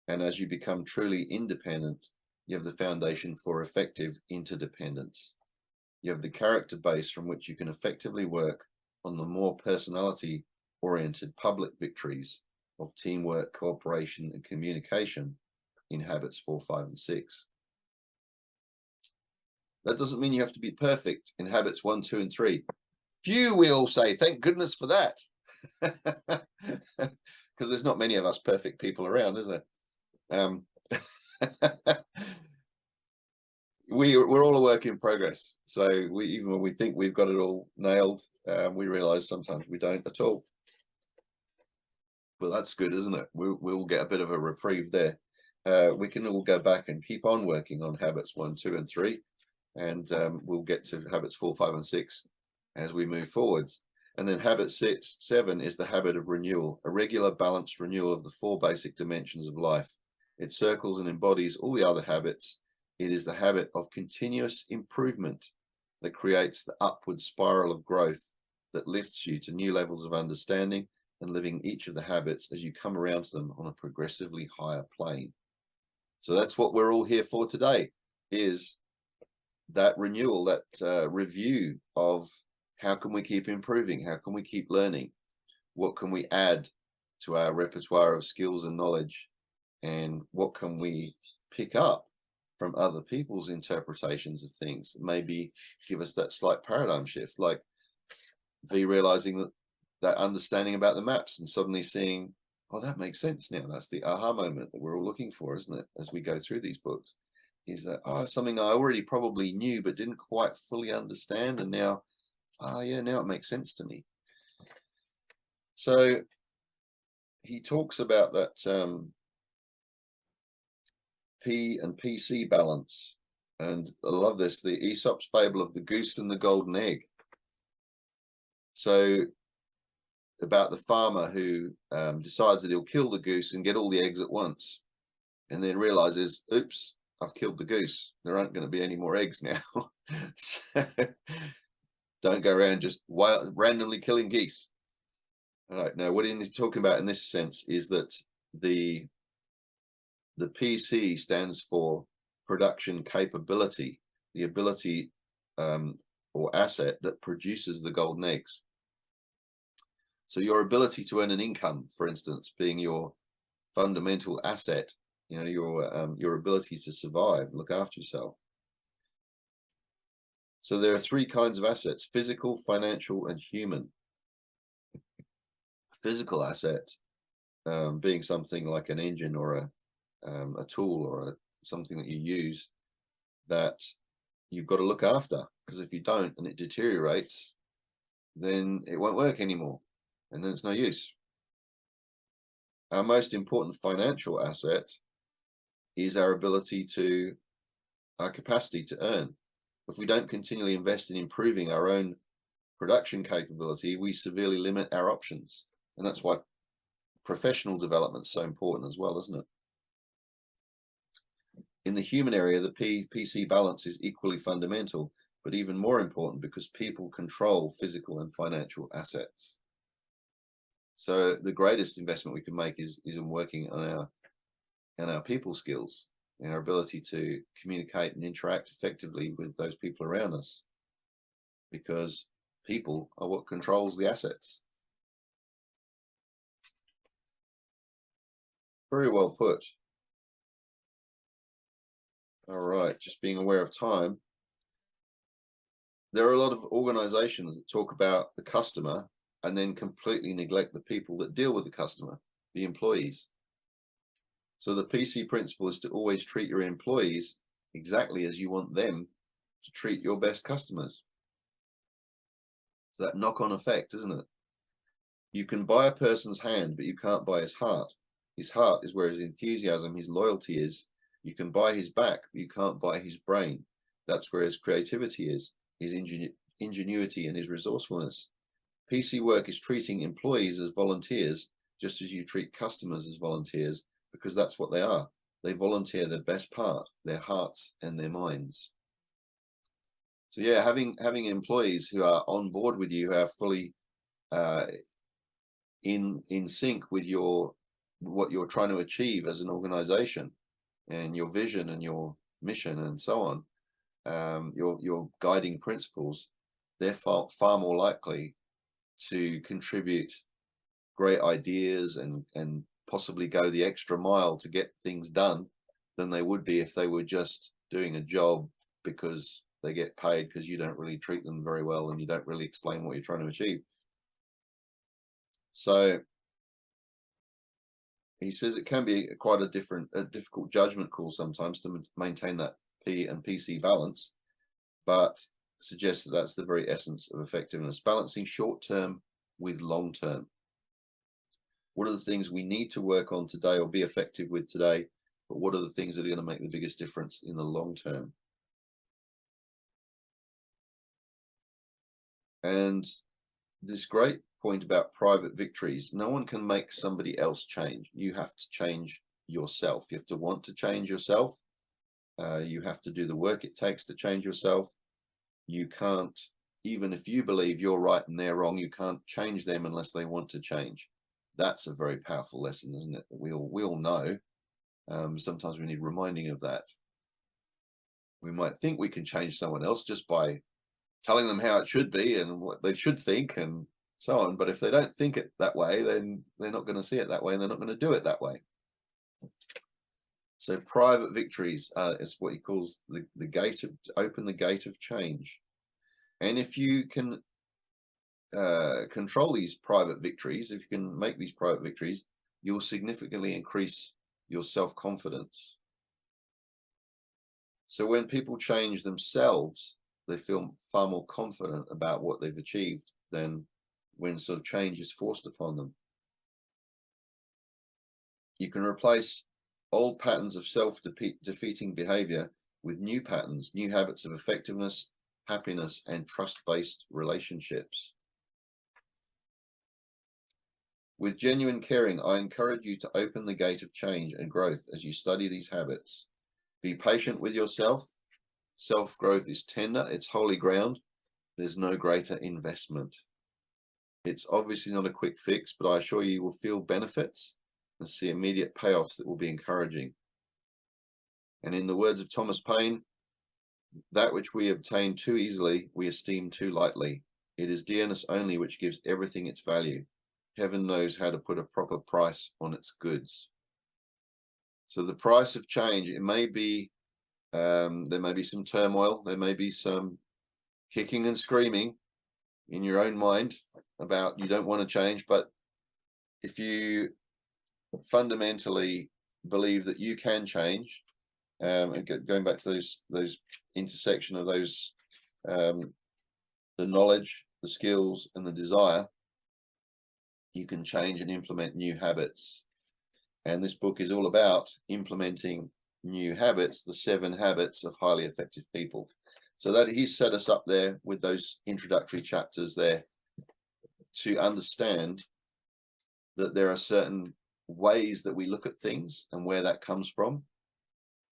And as you become truly independent, you have the foundation for effective interdependence. You have the character base from which you can effectively work on the more personality-oriented public victories of teamwork, cooperation, and communication in habits 4, 5, and 6. That doesn't mean you have to be perfect in habits 1, 2, and 3. Phew, we all say, thank goodness for that. Because there's not many of us perfect people around, is there? We're all a work in progress. So even when we think we've got it all nailed, we realize sometimes we don't at all. But that's good, isn't it? We'll get a bit of a reprieve there. We can all go back and keep on working on habits 1, 2, and 3, and we'll get to habits 4, 5, and 6 as we move forwards. And then habit 7 is the habit of renewal, a regular balanced renewal of the 4 basic dimensions of life. It circles and embodies all the other habits. It is the habit of continuous improvement that creates the upward spiral of growth that lifts you to new levels of understanding and living each of the habits as you come around to them on a progressively higher plane. So that's what we're all here for today, is that renewal, that review of how can we keep improving? How can we keep learning? What can we add to our repertoire of skills and knowledge? And what can we pick up from other people's interpretations of things? Maybe give us that slight paradigm shift, like V realizing that understanding about the maps and suddenly seeing, oh, that makes sense now. That's the aha moment that we're all looking for, isn't it? As we go through these books, is that, oh, something I already probably knew but didn't quite fully understand, and now, oh yeah, now it makes sense to me. So he talks about that P and PC balance, and I love this, the Aesop's fable of the goose and the golden egg. So about the farmer who decides that he'll kill the goose and get all the eggs at once, and then realizes, oops, I've killed the goose. There aren't going to be any more eggs now. So don't go around just randomly killing geese. All right. Now, what he's talking about in this sense is that the PC stands for production capability, the ability or asset that produces the golden eggs. So your ability to earn an income, for instance, being your fundamental asset, you know, your ability to survive, look after yourself. So there are three kinds of assets: physical, financial, and human. Physical asset being something like an engine or a tool or something that you use that you've got to look after, because if you don't and it deteriorates, then it won't work anymore, and then it's no use. Our most important financial asset is our ability to, our capacity to earn. If we don't continually invest in improving our own production capability, we severely limit our options. And that's why professional development is so important as well, isn't it? In the human area, the PC balance is equally fundamental, but even more important because people control physical and financial assets. So the greatest investment we can make is in working on our people skills and our ability to communicate and interact effectively with those people around us, because people are what controls the assets. Very well put. All right, just being aware of time. There are a lot of organizations that talk about the customer and then completely neglect the people that deal with the customer, the employees. So the PC principle is to always treat your employees exactly as you want them to treat your best customers. So that knock-on effect, isn't it? You can buy a person's hand, but you can't buy his heart. His heart is where his enthusiasm, his loyalty is. You can buy his back, but you can't buy his brain. That's where his creativity is, his ingenuity and his resourcefulness. PC work is treating employees as volunteers, just as you treat customers as volunteers, because that's what they are. They volunteer their best part, their hearts and their minds. So yeah, having employees who are on board with you, who are fully in sync with what you're trying to achieve as an organization, and your vision and your mission and so on, your guiding principles, they're far more likely to contribute great ideas and possibly go the extra mile to get things done than they would be if they were just doing a job because they get paid, because you don't really treat them very well and you don't really explain what you're trying to achieve. So he says it can be quite a difficult judgment call sometimes to maintain that P and PC balance, but suggests that that's the very essence of effectiveness, balancing short term with long term. What are the things we need to work on today or be effective with today, but what are the things that are going to make the biggest difference in the long term? And this great point about private victories: no one can make somebody else change. You have to change yourself. You have to want to change yourself. You have to do the work it takes to change yourself. You can't, even if you believe you're right and they're wrong, you can't change them unless they want to change. That's a very powerful lesson, isn't it? We all know. Sometimes we need reminding of that. We might think we can change someone else just by telling them how it should be and what they should think and so on. But if they don't think it that way, then they're not going to see it that way, and they're not going to do it that way. So private victories is what he calls the gate of, open the gate of change. And if you can control these private victories, if you can make these private victories, you'll significantly increase your self-confidence. So when people change themselves, they feel far more confident about what they've achieved than when sort of change is forced upon them. You can replace old patterns of self-defeating behavior with new patterns, new habits of effectiveness, happiness, and trust-based relationships. With genuine caring, I encourage you to open the gate of change and growth as you study these habits. Be patient with yourself. Self-growth is tender. It's holy ground. There's no greater investment. It's obviously not a quick fix, but I assure you will feel benefits and see immediate payoffs that will be encouraging. And in the words of Thomas Paine, that which we obtain too easily, we esteem too lightly. It is dearness only which gives everything its value. Heaven knows how to put a proper price on its goods. So the price of change, it may be, there may be some turmoil, there may be some kicking and screaming in your own mind about you don't want to change, but if you fundamentally believe that you can change, and going back to those intersection of those, the knowledge, the skills, and the desire, you can change and implement new habits. And this book is all about implementing new habits, the 7 habits of highly effective people. So that he's set us up there with those introductory chapters there to understand that there are certain ways that we look at things and where that comes from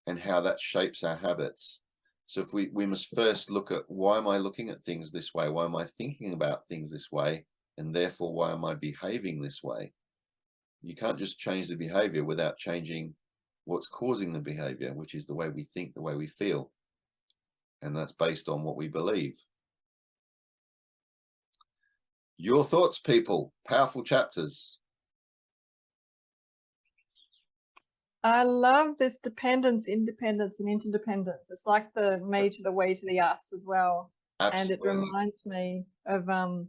and how that shapes our habits. So if we must first look at, why am I looking at things this way? Why am I thinking about things this way? And therefore, why am I behaving this way? You can't just change the behavior without changing what's causing the behavior, which is the way we think, the way we feel. And that's based on what we believe. Your thoughts, people. Powerful chapters. I love this dependence, independence, and interdependence. It's like the me to the we to the us as well. Absolutely. And it reminds me of an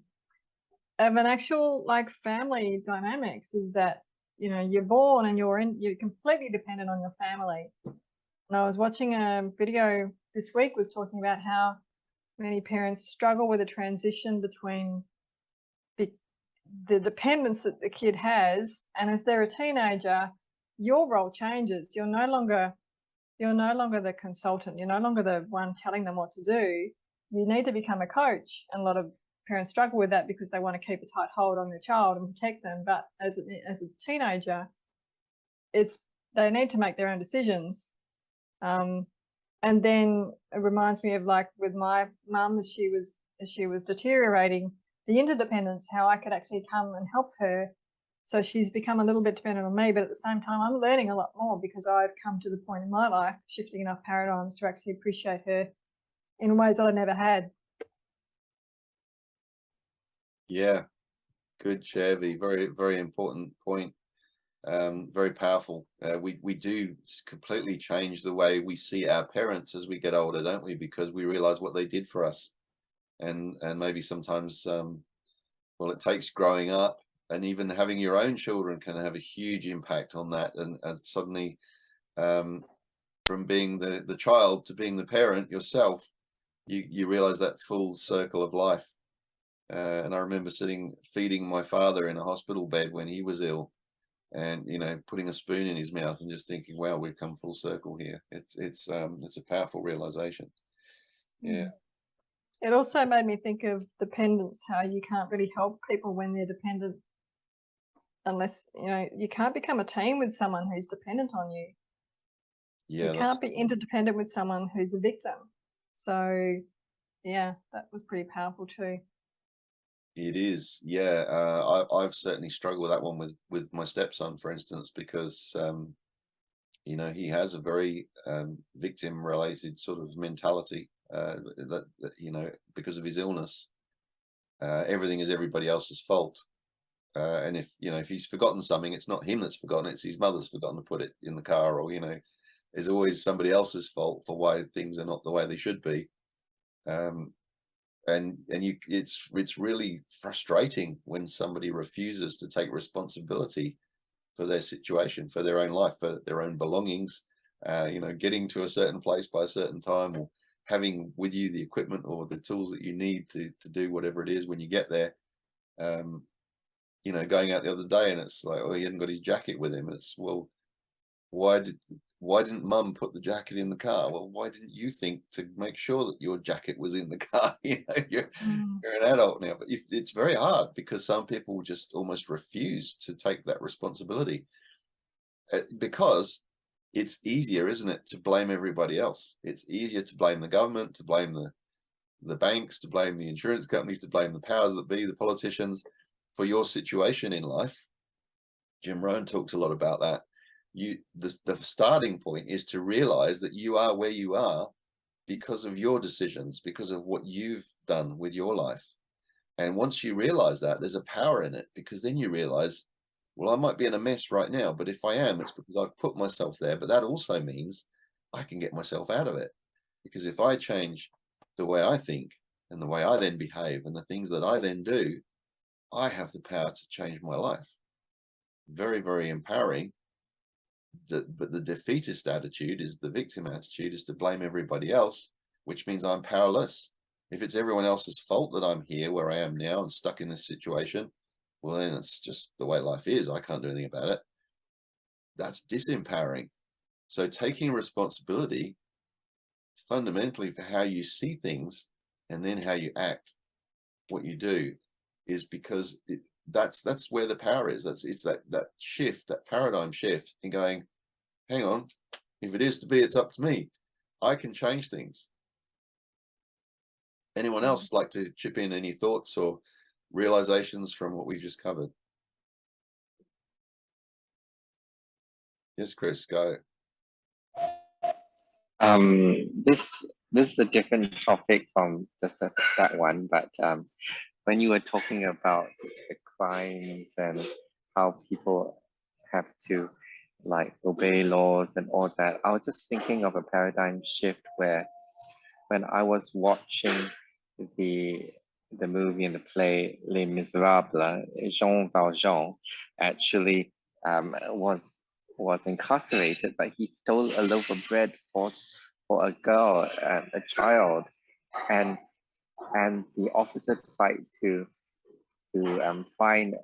actual like family dynamics, is that, you know, you're born and you're completely dependent on your family. And I was watching a video this week, was talking about how many parents struggle with a transition between the dependence that the kid has, and as they're a teenager, your role changes. You're no longer the consultant. You're no longer the one telling them what to do. You need to become a coach. And a lot of parents struggle with that because they want to keep a tight hold on their child and protect them. But as a teenager, they need to make their own decisions. And then it reminds me of, like, with my mum, as she was deteriorating, the interdependence, how I could actually come and help her. So she's become a little bit dependent on me, but at the same time, I'm learning a lot more because I've come to the point in my life, shifting enough paradigms to actually appreciate her in ways that I never had. Yeah, good, Chevy. Very, very important point. Very powerful. We do completely change the way we see our parents as we get older, don't we? Because we realize what they did for us, and maybe sometimes, well, it takes growing up and even having your own children can have a huge impact on that. And suddenly, from being the child to being the parent yourself, you realize that full circle of life. And I remember feeding my father in a hospital bed when he was ill, and, you know, putting a spoon in his mouth and just thinking, wow, we've come full circle here. It's a powerful realization. Yeah. It also made me think of dependence, how you can't really help people when they're dependent, unless, you know, you can't become a team with someone who's dependent on you. Yeah, you can't be interdependent with someone who's a victim. So yeah, that was pretty powerful too. It is, yeah. I've certainly struggled with that one with my stepson, for instance, because you know, he has a very victim-related sort of mentality. That you know, because of his illness, everything is everybody else's fault. And if he's forgotten something, it's not him that's forgotten; it's his mother's forgotten to put it in the car, or, you know, there's always somebody else's fault for why things are not the way they should be. It's really frustrating when somebody refuses to take responsibility for their situation, for their own life, for their own belongings, you know, getting to a certain place by a certain time, or having with you the equipment or the tools that you need to do whatever it is when you get there. You know, going out the other day and it's like, oh, he hadn't got his jacket with him. It's, well, why didn't mum put the jacket in the car? Well, why didn't you think to make sure that your jacket was in the car? You know, you're an adult now. But it's very hard because some people just almost refuse to take that responsibility, because it's easier, isn't it, to blame everybody else. It's easier to blame the government, to blame the banks, to blame the insurance companies, to blame the powers that be, the politicians, for your situation in life. Jim Rohn talks a lot about that. The starting point is to realize that you are where you are because of your decisions, because of what you've done with your life. And once you realize that, there's a power in it, because then you realize, well, I might be in a mess right now, but if I am, it's because I've put myself there. But that also means I can get myself out of it, because if I change the way I think and the way I then behave and the things that I then do, I have the power to change my life. Very, very empowering. But the defeatist attitude, is the victim attitude, is to blame everybody else, which means I'm powerless. If it's everyone else's fault that I'm here where I am now and stuck in this situation, well, then it's just the way life is. I can't do anything about it. That's disempowering. So taking responsibility fundamentally for how you see things and then how you act, what you do, is because that's where the power is. It's that shift, that paradigm shift, in going, hang on, if it is to be, it's up to me. I can change things. Anyone else like to chip in any thoughts or realizations from what we've just covered? Yes, Chris, go. This is a different topic from just that one, but when you were talking about the crimes and how people have to like obey laws and all that, I was just thinking of a paradigm shift where when I was watching the movie and the play Les Miserables, Jean Valjean actually was incarcerated, but he stole a loaf of bread for a girl, a child, and the officer tried to find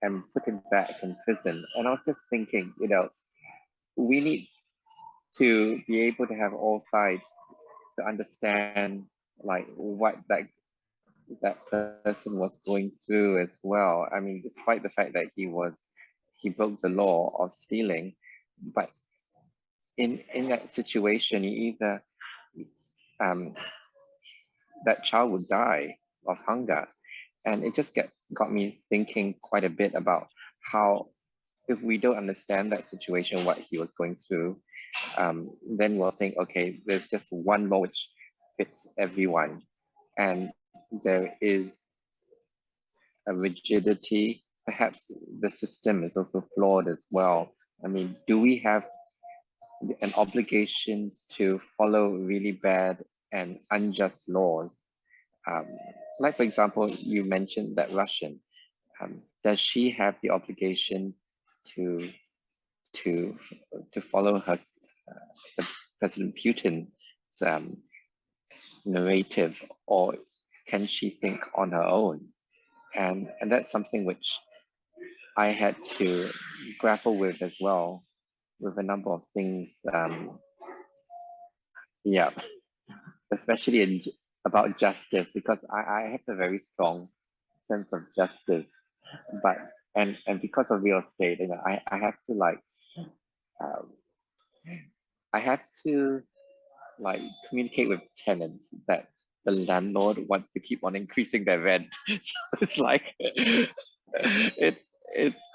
and put him back in prison. And I was just thinking, we need to be able to have all sides to understand like what that person was going through as well. I mean, despite the fact that he broke the law of stealing, but in that situation, you either that child would die of hunger. And it just got me thinking quite a bit about how, if we don't understand that situation, what he was going through, then we'll think, okay, there's just one law which fits everyone. And there is a rigidity. Perhaps the system is also flawed as well. I mean, do we have an obligation to follow really bad and unjust laws? Like, for example, you mentioned that Russian. Does she have the obligation to follow her President Putin's narrative, or can she think on her own? And that's something which I had to grapple with as well, with a number of things. Yeah, especially about justice, because I have a very strong sense of justice, but and because of real estate, I have to I have to communicate with tenants that the landlord wants to keep on increasing their rent. So it's like it's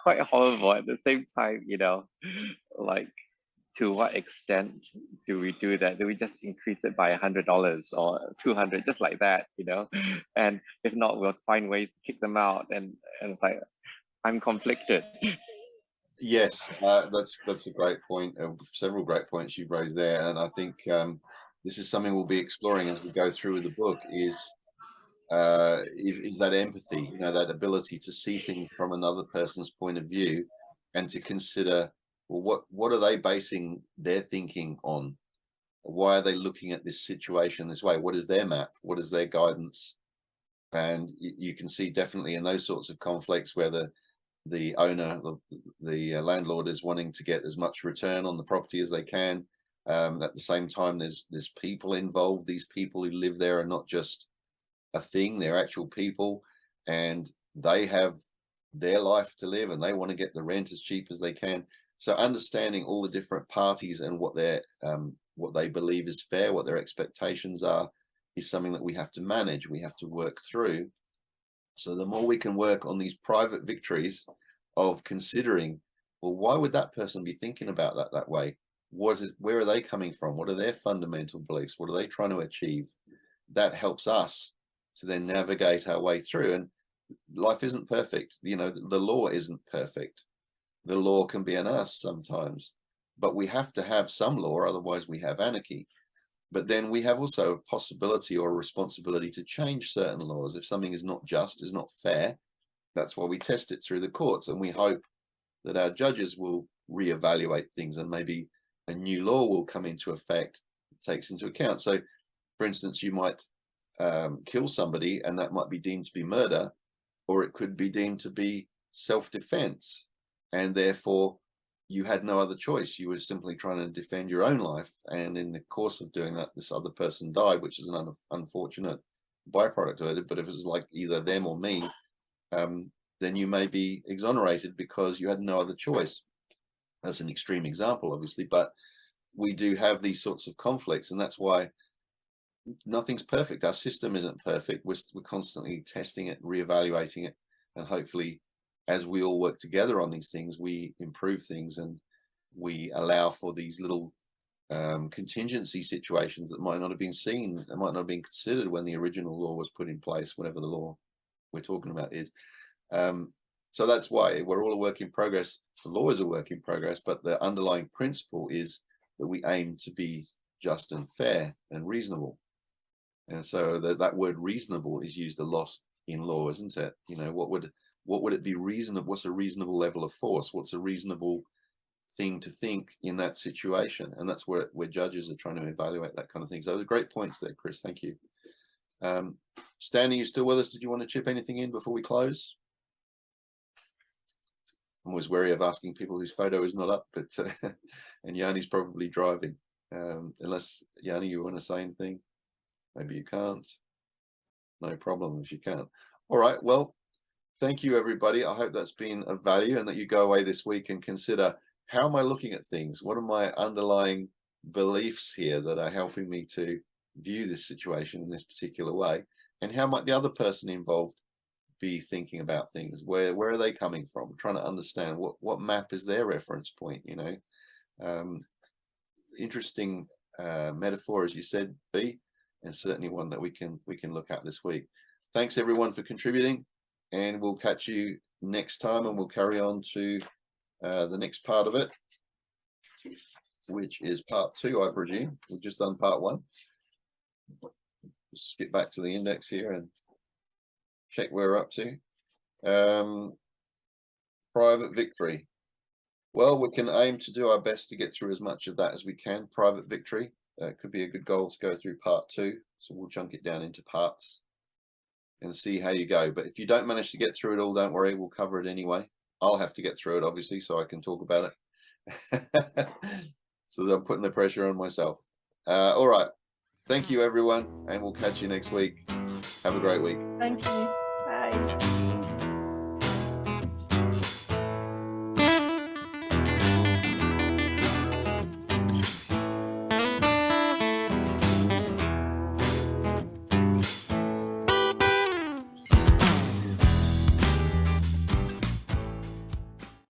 quite horrible. At the same time, like, to what extent do we do that? Do we just increase it by $100 or $200, just like that, And if not, we'll find ways to kick them out. And it's like, I'm conflicted. Yes, that's a great point. Several great points you've raised there, and I think this is something we'll be exploring as we go through the book. Is that empathy, that ability to see things from another person's point of view, and to consider, well, what are they basing their thinking on? Why are they looking at this situation this way? What is their map? What is their guidance? And you can see definitely in those sorts of conflicts where the owner, the landlord, is wanting to get as much return on the property as they can. At the same time, there's people involved. These people who live there are not just a thing, they're actual people, and they have their life to live, and they want to get the rent as cheap as they can. So understanding all the different parties and what they believe is fair, what their expectations are, is something that we have to manage, we have to work through. So the more we can work on these private victories of considering, well, why would that person be thinking about that way? Where are they coming from? What are their fundamental beliefs? What are they trying to achieve? That helps us to then navigate our way through. And life isn't perfect. You know, the law isn't perfect. The law can be an us sometimes, but we have to have some law, otherwise we have anarchy. But then we have also a possibility or a responsibility to change certain laws. If something is not just, is not fair, that's why we test it through the courts, and we hope that our judges will reevaluate things and maybe a new law will come into effect that takes into account. So, for instance, you might kill somebody and that might be deemed to be murder, or it could be deemed to be self-defense, and therefore you had no other choice. You were simply trying to defend your own life, and in the course of doing that, this other person died, which is an unfortunate byproduct of it. But if it was like either them or me, then you may be exonerated because you had no other choice. That's an extreme example, obviously, but we do have these sorts of conflicts, and that's why nothing's perfect. Our system isn't perfect. We're constantly testing it, reevaluating it, and hopefully as we all work together on these things, we improve things and we allow for these little contingency situations that might not have been seen, that might not have been considered when the original law was put in place, whatever the law we're talking about is. So that's why we're all a work in progress. The law is a work in progress, but the underlying principle is that we aim to be just and fair and reasonable. And so that word reasonable is used a lot in law, isn't it? You know, what would it be reasonable? What's a reasonable level of force? What's a reasonable thing to think in that situation? And that's where judges are trying to evaluate that kind of thing. So those are great points there, Chris. Thank you. Stan, are you still with us? Did you want to chip anything in before we close? I'm always wary of asking people whose photo is not up, but and Yanni's probably driving. Unless Yanni, you want to say anything? Maybe you can't. No problem if you can't. All right. Well, thank you, everybody. I hope that's been of value and that you go away this week and consider, how am I looking at things? What are my underlying beliefs here that are helping me to view this situation in this particular way? And how might the other person involved be thinking about things? Where are they coming from? Trying to understand what map is their reference point, you know. Interesting metaphor, as you said, B, and certainly one that we can look at this week. Thanks everyone for contributing, and we'll catch you next time, and we'll carry on to the next part of it, which is part 2, I presume. We've just done part 1. Just skip back to the index here and check where we're up to. Private victory. Well, we can aim to do our best to get through as much of that as we can. Private victory could be a good goal to go through part 2. So we'll chunk it down into parts and see how you go. But if you don't manage to get through it all, don't worry, we'll cover it anyway. I'll have to get through it, obviously, so I can talk about it. So I'm putting the pressure on myself. All right. Thank you, everyone, and we'll catch you next week. Have a great week. Thank you. Bye.